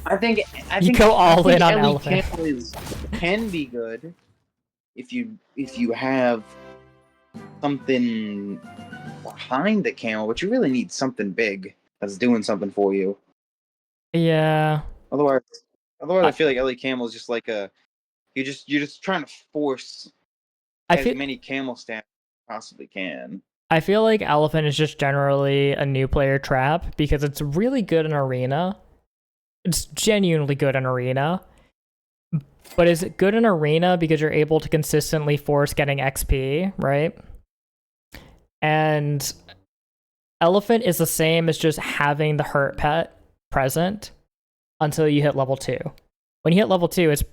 S2: I think
S1: You go all in on
S2: Ellie
S1: Elephant.
S2: Camel can be good if you have something behind the camel, but you really need something big that's doing something for you.
S1: Yeah.
S2: Otherwise, I feel like Ellie Camel is just like you're just trying to force as many camel stats as you possibly can.
S1: I feel like Elephant is just generally a new player trap because it's really good in Arena. It's genuinely good in Arena. But is it good in Arena because you're able to consistently force getting XP, right? And Elephant is the same as just having the hurt pet present until you hit level 2. When you hit level 2, it's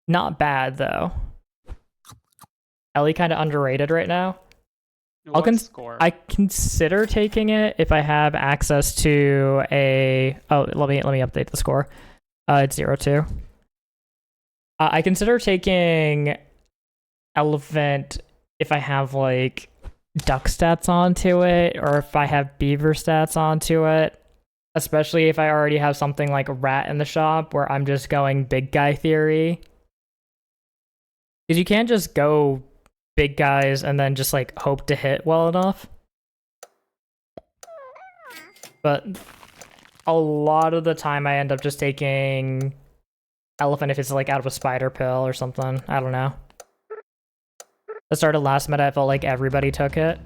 S1: not bad, though. Ellie kind of underrated right now. I consider taking it if I have access to a... Oh, let me update the score. It's 0-2. I consider taking Elephant if I have, like, duck stats onto it, or if I have beaver stats onto it. Especially if I already have something like a rat in the shop where I'm just going big guy theory. Because you can't just go big guys and then just like hope to hit well enough. But a lot of the time I end up just taking Elephant if it's like out of a spider pill or something. I don't know. The start of last meta, I felt like everybody took it.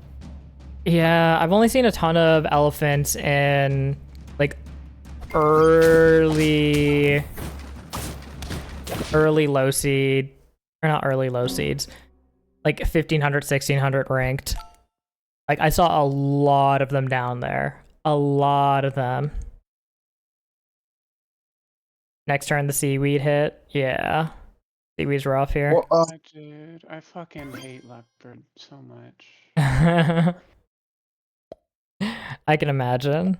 S1: Yeah, I've only seen a ton of elephants in like early low seed, or not early low seeds, like 1500, 1600 ranked. Like I saw a lot of them down there. A lot of them. Next turn, the seaweed hit. Yeah. Seaweed's rough here.
S4: I did. I fucking hate leopard so much.
S1: I can imagine.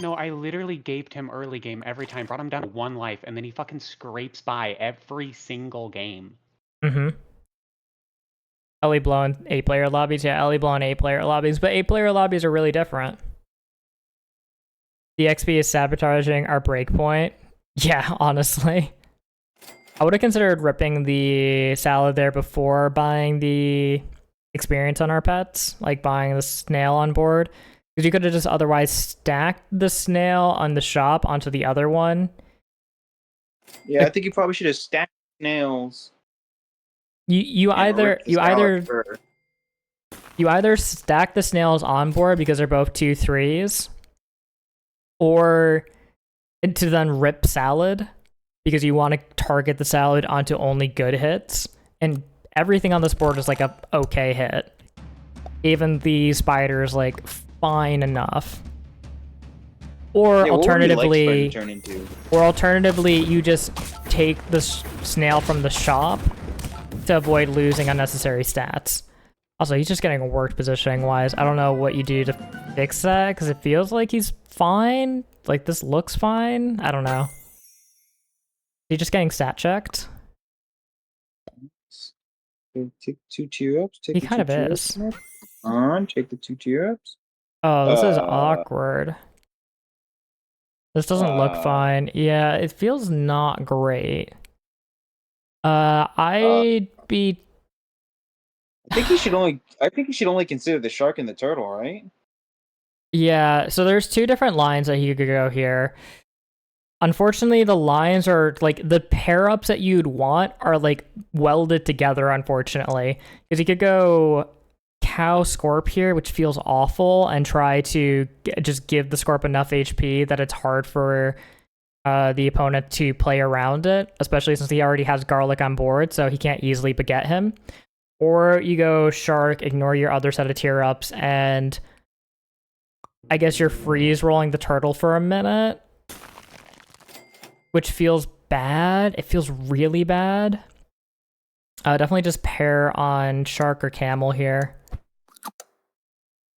S4: No, I literally gaped him early game every time, brought him down to 1 life, and then he fucking scrapes by every single game.
S1: Mm-hmm. Ellie blowing 8-player lobbies? Yeah, Ellie blowing 8-player lobbies, but 8-player lobbies are really different. The XP is sabotaging our breakpoint. Yeah, honestly. I would have considered ripping the salad there before buying the experience on our pets, like buying the snail on board. Because you could have just otherwise stacked the snail on the shop onto the other one.
S2: Yeah, I think you probably should have stacked snails.
S1: You either stack the snails on board because they're both 2/3s, or to then rip salad because you want to target the salad onto only good hits, and everything on this board is like a okay hit. Even the spider is like fine enough. Or alternatively, you just take the snail from the shop to avoid losing unnecessary stats. Also, he's just getting worked positioning wise. I don't know what you do to fix that because it feels like he's fine. Like this looks fine. I don't know. He's just getting stat checked.
S2: Take 2 tier ups.
S1: He kind of is.
S2: Take the 2 tier ups.
S1: Oh, this is awkward. This doesn't look fine. Yeah, it feels not great. I think
S2: you should only consider the shark and the turtle, right?
S1: Yeah, so there's 2 different lines that you could go here. Unfortunately, the lines are like the pair ups that you'd want are like welded together, unfortunately. Because you could go cow Scorp here, which feels awful, and try to just give the Scorp enough HP that it's hard for the opponent to play around it, especially since he already has garlic on board, so he can't easily beget him. Or you go shark, ignore your other set of tier ups, and I guess you're freeze rolling the turtle for a minute, which feels bad. It feels really bad. Definitely just pair on shark or camel here.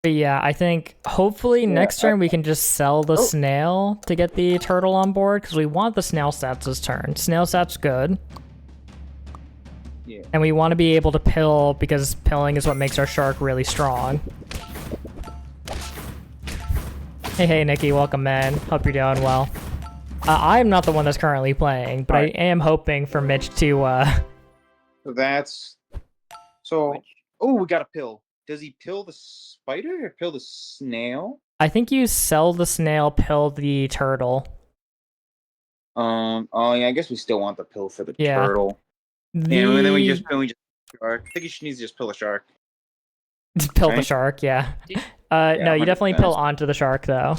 S1: But yeah, I think hopefully next turn we can just sell the snail to get the turtle on board, because we want the snail stats this turn. Snail stats good.
S2: Yeah.
S1: And we want to be able to pill, because pilling is what makes our shark really strong. Hey, Nikki, welcome, man. Hope you're doing well. I'm not the one that's currently playing, but I am hoping for Mitch to,
S2: So that's... So... Oh, we got a pill. Does he pill the spider or pill the snail?
S1: I think you sell the snail, pill the turtle.
S2: Oh yeah, I guess we still want the pill for the
S1: Yeah.
S2: turtle. Yeah, and then we just shark. I think he needs to just pill a shark.
S1: Pill the
S2: Right?
S1: shark, yeah.
S2: Yeah,
S1: No, you definitely
S2: 100%.
S1: pill onto the shark, though.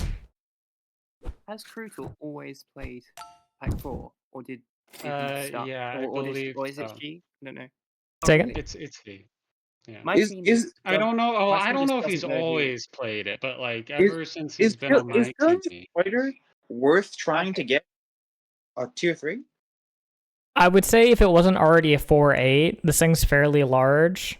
S5: Has Crucial always played Pack 4? Or did he start?
S4: Yeah, I
S5: or
S4: believe
S5: is it
S4: so.
S5: she? I don't know.
S1: Second?
S4: It's he. Yeah.
S5: My
S2: Is-
S5: team
S2: is-
S5: just
S4: I don't know. Oh,
S5: my
S4: I
S5: team
S4: don't
S5: just
S4: know if he's
S5: doesn't know who-
S4: always played it, but like ever since he's
S2: Is
S4: been on my
S2: killing
S4: team.
S2: the spider worth trying to get a tier 3?
S1: I would say if it wasn't already a 4-8, this thing's fairly large.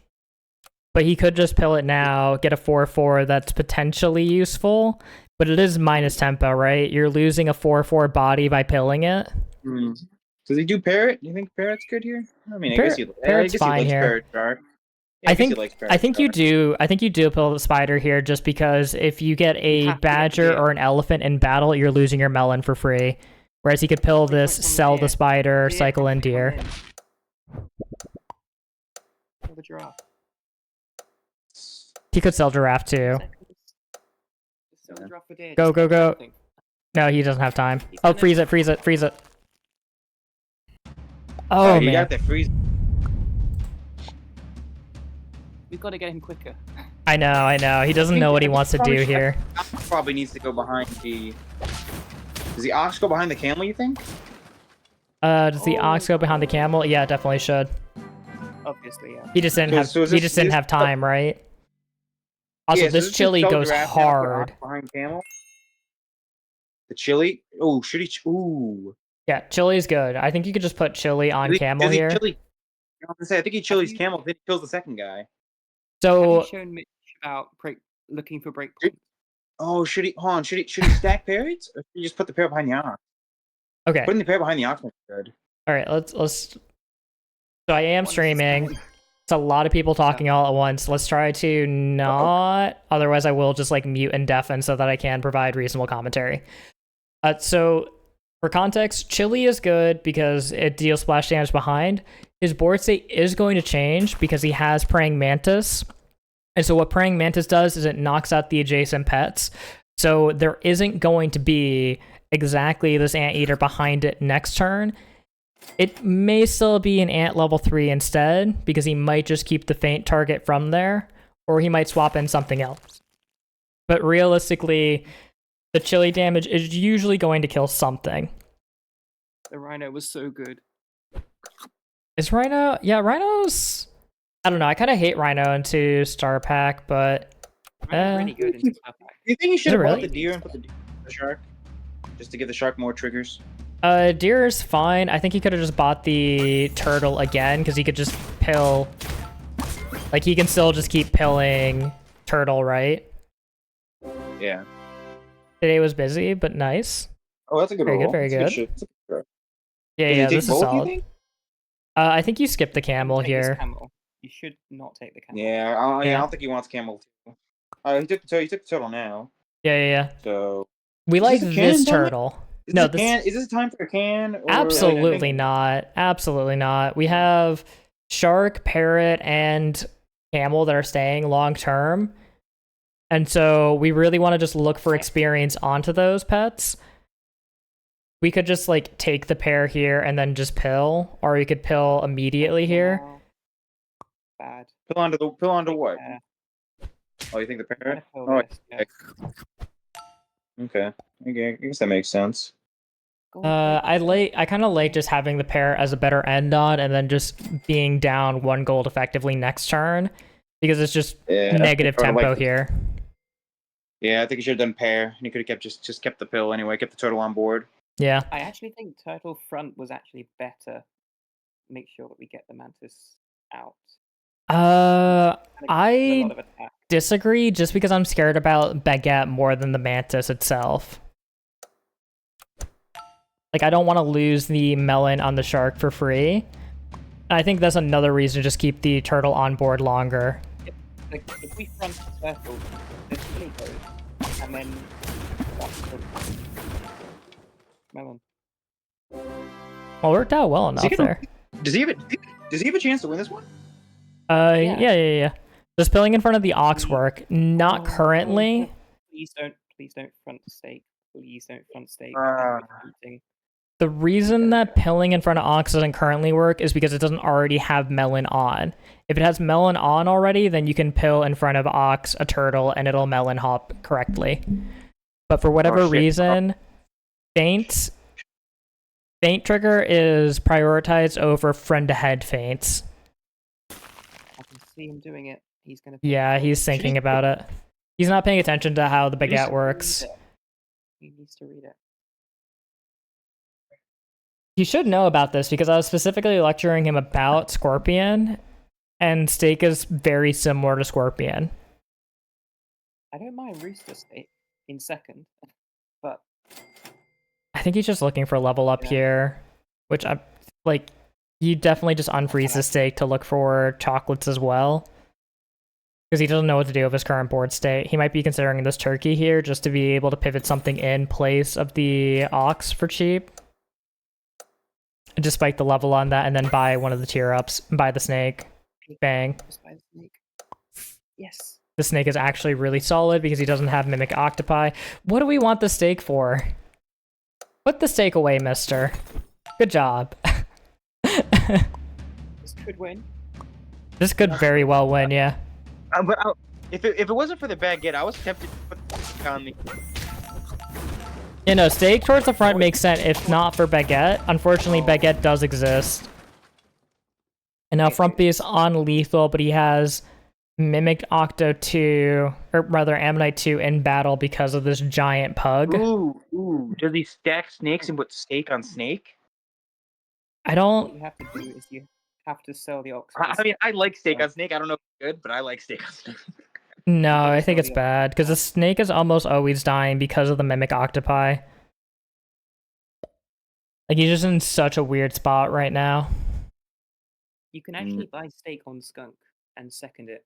S1: But he could just pill it now, get a 4-4 that's potentially useful. But it is minus tempo, right? You're losing a 4-4 body by pilling it.
S2: Does he do parrot? Do you think parrot's good here? I mean,
S1: Parrot's
S2: I guess he
S1: fine
S2: likes
S1: here.
S2: parrot shark. Yeah,
S1: I
S2: guess he
S1: think
S2: likes parrot
S1: I think you
S2: shark.
S1: do. I think you do pill the spider here, just because if you get a
S5: have to get the
S1: badger
S5: deer.
S1: or an elephant in battle, you're losing your melon for free. Whereas he could pill
S5: Three
S1: this,
S5: points on the
S1: sell the
S5: deer.
S1: spider,
S5: Deer
S1: cycle
S5: can
S1: in
S5: come
S1: deer.
S5: in. Or the giraffe.
S1: He could sell giraffe too.
S5: Just sell the giraffe for deer,
S1: Go,
S5: just
S1: go,
S5: do
S1: go.
S5: something.
S1: No, he doesn't have time.
S5: He's
S1: Oh,
S5: gonna-
S1: freeze it, freeze it, freeze it. Oh,
S2: You
S1: man.
S2: got that freeze.
S5: We've got to get him quicker.
S1: I know. He doesn't know what he wants to do here.
S2: Ox probably needs to go behind the... Does the ox go behind the camel, you think?
S1: Does the ox go behind the camel? Yeah, it definitely should.
S5: Obviously, yeah.
S1: He just didn't have.
S2: So is
S1: He
S2: this-
S1: just didn't
S2: is-
S1: have time, right? Also,
S2: Yeah, so
S1: this
S2: does
S1: chili
S2: sell
S1: goes
S2: giraffe now, put
S1: hard.
S2: ox behind camel? The chili? Oh, should he... Ooh.
S1: Yeah, chili's good. I think you could just put chili on camel
S2: Does he
S1: here.
S2: Chili... I was gonna say, I think he chilies
S5: you-
S2: camel, then he kills the second guy.
S5: Have
S1: So
S5: you shown Mitch about looking for breakpoints?
S2: Oh, should he... Hold on, should he stack parrots? Or should he just put the parrot behind the ox?
S1: okay,
S2: Putting the parrot behind the ox is good.
S1: all right. Let's. So I am
S5: One at a
S1: streaming.
S5: time.
S1: It's a lot of people talking all at once. Let's try to not. Otherwise, I will just like mute and deafen so that I can provide reasonable commentary. So for context, chili is good because it deals splash damage behind. His board state is going to change because he has Praying Mantis. And so what Praying Mantis does is it knocks out the adjacent pets. So there isn't going to be exactly this anteater behind it next turn. It may still be an ant level 3 instead, because he might just keep the faint target from there, or he might swap in something else. But realistically, the chili damage is usually going to kill something.
S5: The rhino was so good.
S1: Is Rhino? Yeah, Rhino's... I don't know, I kind of hate Rhino into Star Pack, but...
S5: Rhino's really good in stuff.
S2: Do you think you should have
S1: it
S2: bought
S1: really?
S2: the deer and put the shark? Just to give the shark more triggers?
S1: Deer is fine. I think he could have just bought the turtle again, because he could just pill... Like, he can still just keep pilling turtle, right?
S2: Yeah.
S1: Today was busy, but nice.
S2: Oh, that's a good
S1: Very good,
S2: roll.
S1: very
S2: That's
S1: good.
S2: shit. That's a good roll.
S1: Yeah,
S2: Does he
S1: yeah,
S2: take
S1: this is
S2: both, you
S1: solid.
S2: think?
S1: I think you skip the camel
S5: Take this
S1: here.
S5: camel. You should not take the camel.
S2: Yeah, I
S1: Yeah.
S2: don't think he wants camel too. He took the turtle now.
S1: Yeah, yeah, yeah.
S2: So
S1: We
S2: Is
S1: like
S2: this a cannon
S1: this
S2: time?
S1: turtle.
S2: is
S1: No,
S2: this a can? Is this a time for a can? Or
S1: Absolutely not. Absolutely not. We have shark, parrot, and camel that are staying long term. And so we really want to just look for experience onto those pets. We could just like take the pair here and then just pill, or we could pill immediately here.
S5: Oh, bad.
S2: Pill onto what?
S5: Yeah.
S2: Oh, you think the parrot?
S5: Oh,
S2: Oh,
S5: this, yeah.
S2: okay. I guess that makes sense.
S5: Go on,
S1: I kind of like just having the pair as a better end on, and then just being down 1 gold effectively next turn, because it's just
S2: Yeah,
S1: negative
S2: I like
S1: tempo
S2: this.
S1: here.
S2: Yeah, I think you should have done pair. And you could have kept just kept the pill anyway. Kept the turtle on board.
S1: Yeah.
S5: I actually think turtle front was actually better. Make sure that we get the mantis out.
S1: Uh,
S5: And it gives a lot
S1: I
S5: of attack.
S1: disagree just because I'm scared about Baguette more than the Mantis itself. Like, I don't want to lose the melon on the shark for free. I think that's another reason to just keep the turtle on board longer.
S5: Like, if we front circle, this fully goes, and then that's the melon.
S1: Well, it worked out well enough there.
S2: Does he have a chance to win this one?
S1: Yeah. Does pilling in front of the ox work? Not currently.
S5: Please don't front stake. Please don't front stake.
S1: The reason that pilling in front of ox doesn't currently work is because it doesn't already have melon on. If it has melon on already, then you can pill in front of ox a turtle and it'll melon hop correctly. But for whatever reason, feint trigger is prioritized over friend ahead feints.
S5: I can see him doing it. He's gonna.
S1: Yeah, he's thinking about it. He's not paying attention to how the baguette works.
S5: He needs to read it.
S1: He should know about this because I was specifically lecturing him about Scorpion, and Steak is very similar to Scorpion.
S5: I don't mind Rooster Steak in second, but
S1: I think he's just looking for level up here, which I'm like, you definitely just unfreeze the Steak to look for chocolates as well. Because he doesn't know what to do with his current board state. He might be considering this turkey here just to be able to pivot something in place of the ox for cheap. Just spike the level on that and then buy one of the tier ups. Buy the snake. Bang.
S5: just buy the snake. Yes.
S1: The snake is actually really solid because he doesn't have Mimic Octopi. What do we want the steak for? Put the steak away, mister. Good job.
S5: This could win.
S1: This could very well win, yeah.
S2: But if it wasn't for the baguette, I was tempted to put the on the.
S1: You know, steak towards the front makes sense if not for Baguette. Unfortunately, Baguette does exist. And now Frumpy is on lethal, but he has Mimic Octo 2, or rather Ammonite 2 in battle because of this giant pug.
S2: Ooh. Does he stack snakes and put steak on snake?
S1: I
S5: What
S1: don't...
S5: you have to do is you have to sell the ox.
S2: I mean, I like steak on snake. I don't know if it's good, but I like steak on snake.
S1: No, I think it's bad, because the snake is almost always dying because of the Mimic Octopi. Like, he's just in such a weird spot right now.
S5: You can actually buy steak on skunk and second it.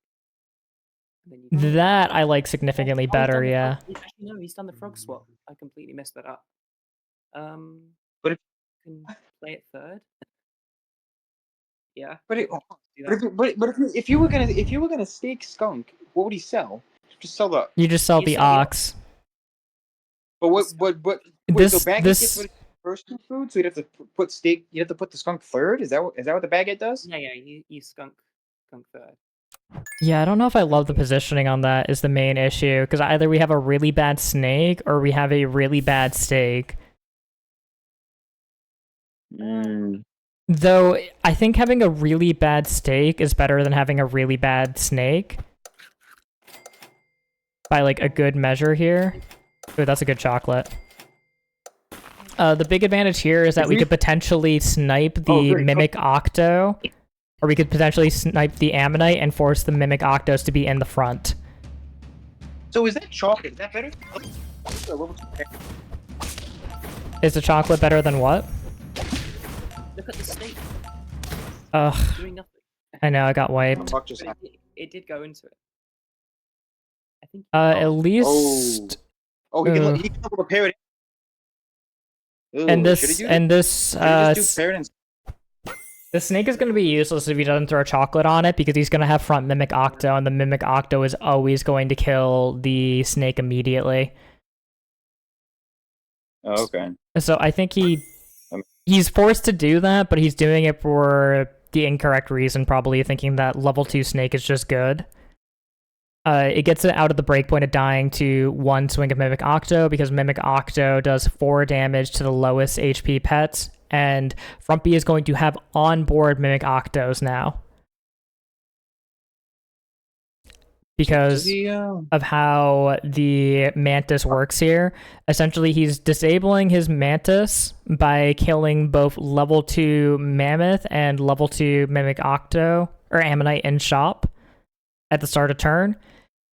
S5: And then you
S1: That I like significantly better, yeah.
S5: Actually, no, he's done the frog swap. I completely messed that up.
S2: But if
S5: you can play it third. Yeah.
S2: but
S5: do that.
S2: if you were gonna steak skunk, what would he sell? Just sell the.
S1: You just sell
S5: You
S1: the
S5: sell the
S1: ox.
S2: But wait,
S1: This-
S2: so baguette
S1: this-
S2: gets rid of the first two foods, so you'd have to put steak. You have to put the skunk third. Is that what the baguette does?
S5: Yeah, you skunk third.
S1: Yeah, I don't know if I love the positioning on that is the main issue, because either we have a really bad snake or we have a really bad steak. Though, I think having a really bad steak is better than having a really bad snake. By, like, a good measure here. Ooh, that's a good chocolate. The big advantage here is that we could potentially snipe the Mimic Octo, or we could potentially snipe the Ammonite and force the Mimic Octos to be in the front.
S2: So is that chocolate? Is that better?
S1: Is the chocolate better than what?
S5: Look at the steak
S1: Ugh,
S5: doing nothing.
S1: I know, I got wiped.
S2: Fuck just
S5: But
S2: happened.
S5: it did go into it. I think.
S1: At least...
S2: Oh, he can level the parrot. Ooh,
S1: And
S2: should he
S1: this,
S2: do
S1: and
S2: that?
S1: this,
S2: Should he just do parrot and
S1: the snake is going to be useless if he doesn't throw chocolate on it, because he's going to have front Mimic Octo, and the Mimic Octo is always going to kill the snake immediately.
S2: Oh, okay.
S1: So I think he's forced to do that, but he's doing it for the incorrect reason, probably thinking that level 2 snake is just good. It gets it out of the breakpoint of dying to 1 swing of Mimic Octo, because Mimic Octo does 4 damage to the lowest HP pets, and Frumpy is going to have onboard Mimic Octos now. Because of how the Mantis works here. Essentially, he's disabling his Mantis by killing both level 2 Mammoth and level 2 Mimic Octo, or Ammonite in shop at the start of turn.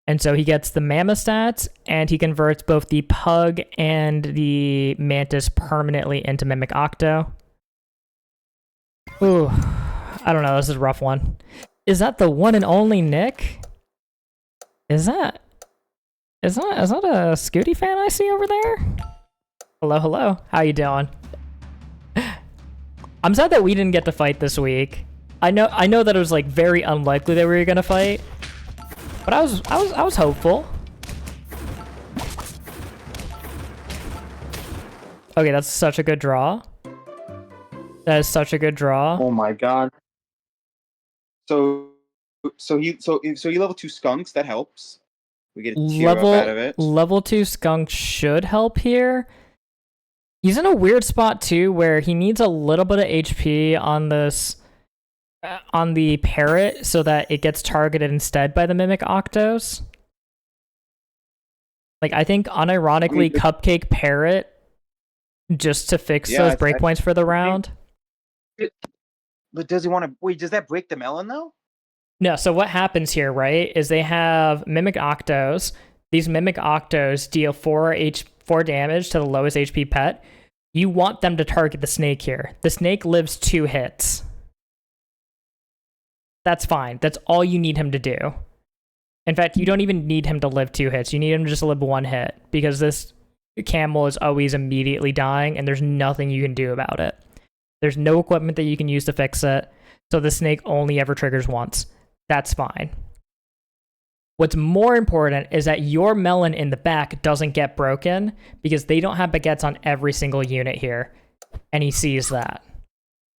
S1: And so he gets the Mammoth stats, and he converts both the Pug and the Mantis permanently into Mimic Octo. Ooh, I don't know, this is a rough one. Is that the one and only Nick? Is that a Scooty fan I see over there? Hello, hello. How you doing? I'm sad that we didn't get to fight this week. I know that it was like very unlikely that we were gonna fight, but I was hopeful. Okay, that's such a good draw. That is such a good draw.
S2: Oh my god. So you level 2 skunks, that helps. We get a tier up out of it.
S1: Level 2 skunk should help here. He's in a weird spot too, where he needs a little bit of HP on this, on the parrot, so that it gets targeted instead by the Mimic Octos. Like, I think unironically, Cupcake Parrot, just to fix those breakpoints for the round.
S2: But does he want to wait? Does that break the melon though?
S1: No, so what happens here, right, is they have Mimic Octos. These Mimic Octos deal 4 damage to the lowest HP pet. You want them to target the snake here. The snake lives 2 hits. That's fine. That's all you need him to do. In fact, you don't even need him to live 2 hits. You need him to just live 1 hit, because this camel is always immediately dying, and there's nothing you can do about it. There's no equipment that you can use to fix it, so the snake only ever triggers once. That's fine. What's more important is that your melon in the back doesn't get broken, because they don't have baguettes on every single unit here. And he sees that.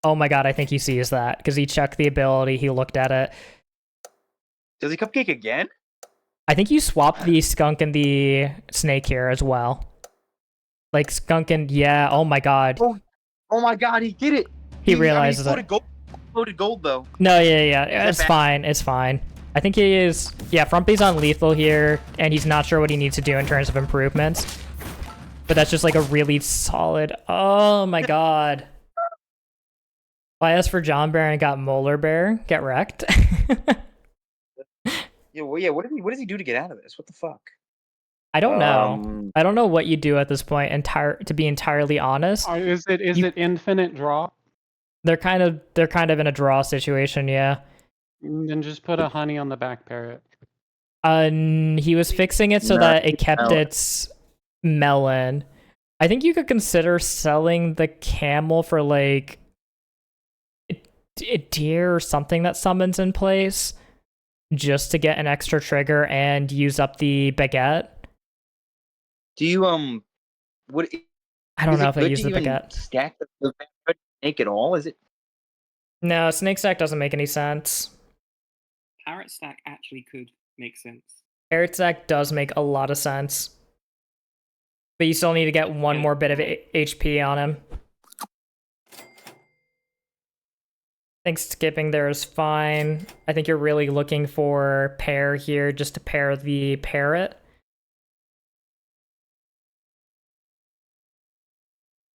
S1: Oh my god, I think he sees that, because he checked the ability, he looked at it.
S2: Does he cupcake again?
S1: I think you swap the skunk and the snake here as well. Like, skunk and, yeah, oh my god.
S2: Oh my god, he did it!
S1: He realizes it.
S2: Loaded gold though.
S1: No, yeah, it's fine, it's fine. I think he is, yeah, Frumpy's on lethal here, and he's not sure what he needs to do in terms of improvements. But that's just like a really solid, oh my god. YS for John Bear and got Molar Bear, get wrecked.
S2: Yeah, what does he do to get out of this? What the fuck?
S1: I don't know. I don't know what you do at this point, to be entirely honest.
S4: Is it infinite draw?
S1: They're kind of in a draw situation, yeah.
S4: Then just put a honey on the back parrot.
S1: He was fixing it so that it kept its melon. I think you could consider selling the camel for like a deer or something that summons in place, just to get an extra trigger and use up the baguette.
S2: Do you what?
S1: I don't know if I use the baguette.
S2: Stack the snake at all? Is it?
S1: No, snake stack doesn't make any sense.
S5: Parrot stack actually could make sense.
S1: Parrot stack does make a lot of sense, but you still need to get one more bit of HP on him. I think skipping there is fine. I think you're really looking for pair here, just to pair the parrot.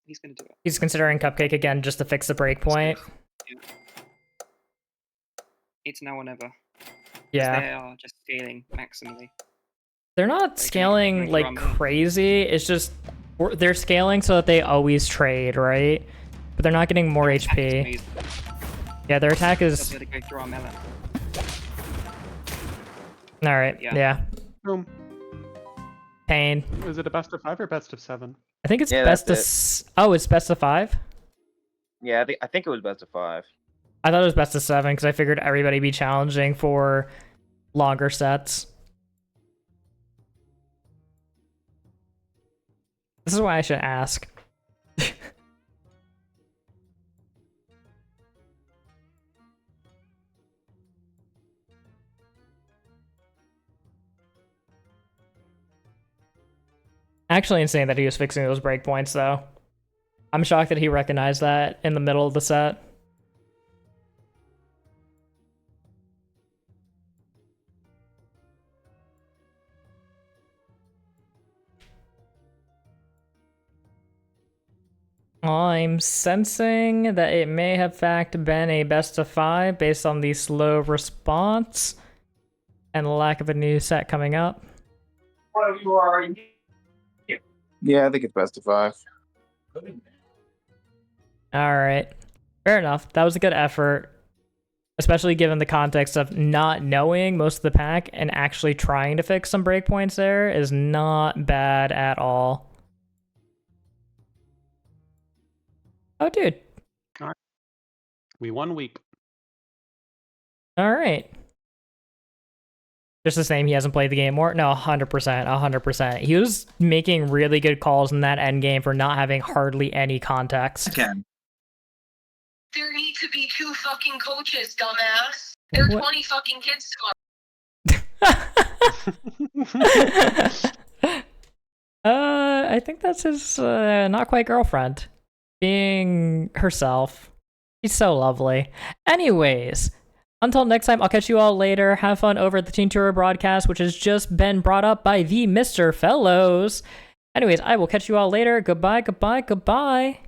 S5: He's gonna do it.
S1: He's considering Cupcake again just to fix the breakpoint.
S5: Yeah. It's now or never.
S1: Yeah.
S5: They are just scaling maximally.
S1: They're not scaling like crazy. It's just they're scaling so that they always trade, right? But they're not getting more HP. Yeah, their attack is. Alright, yeah.
S4: Boom.
S1: Pain.
S4: Is it a best of 5 or best of 7?
S1: I think it's best of. Oh, it's best of 5?
S2: Yeah, I think it was best of 5.
S1: I thought it was best of 7 because I figured everybody be challenging for longer sets. This is why I should ask. Actually insane that he was fixing those breakpoints, though. I'm shocked that he recognized that in the middle of the set. I'm sensing that it may have in fact been a best of 5 based on the slow response. and the lack of a new set coming up.
S2: Yeah, I think it's best of 5.
S1: Alright. Fair enough. That was a good effort. Especially given the context of not knowing most of the pack and actually trying to fix some breakpoints there is not bad at all. Oh, dude.
S4: We won week.
S1: Alright. Just the same, he hasn't played the game more? No, 100%, 100%. He was making really good calls in that end game for not having hardly any context.
S2: Again.
S6: There need to be 2 fucking coaches, dumbass. There are
S1: What?
S6: 20 fucking kids
S1: I think that's his not quite girlfriend. Being herself. She's so lovely. Anyways, until next time, I'll catch you all later. Have fun over at the Teen Tour broadcast, which has just been brought up by the Mr. Fellows. Anyways, I will catch you all later. Goodbye, goodbye, goodbye.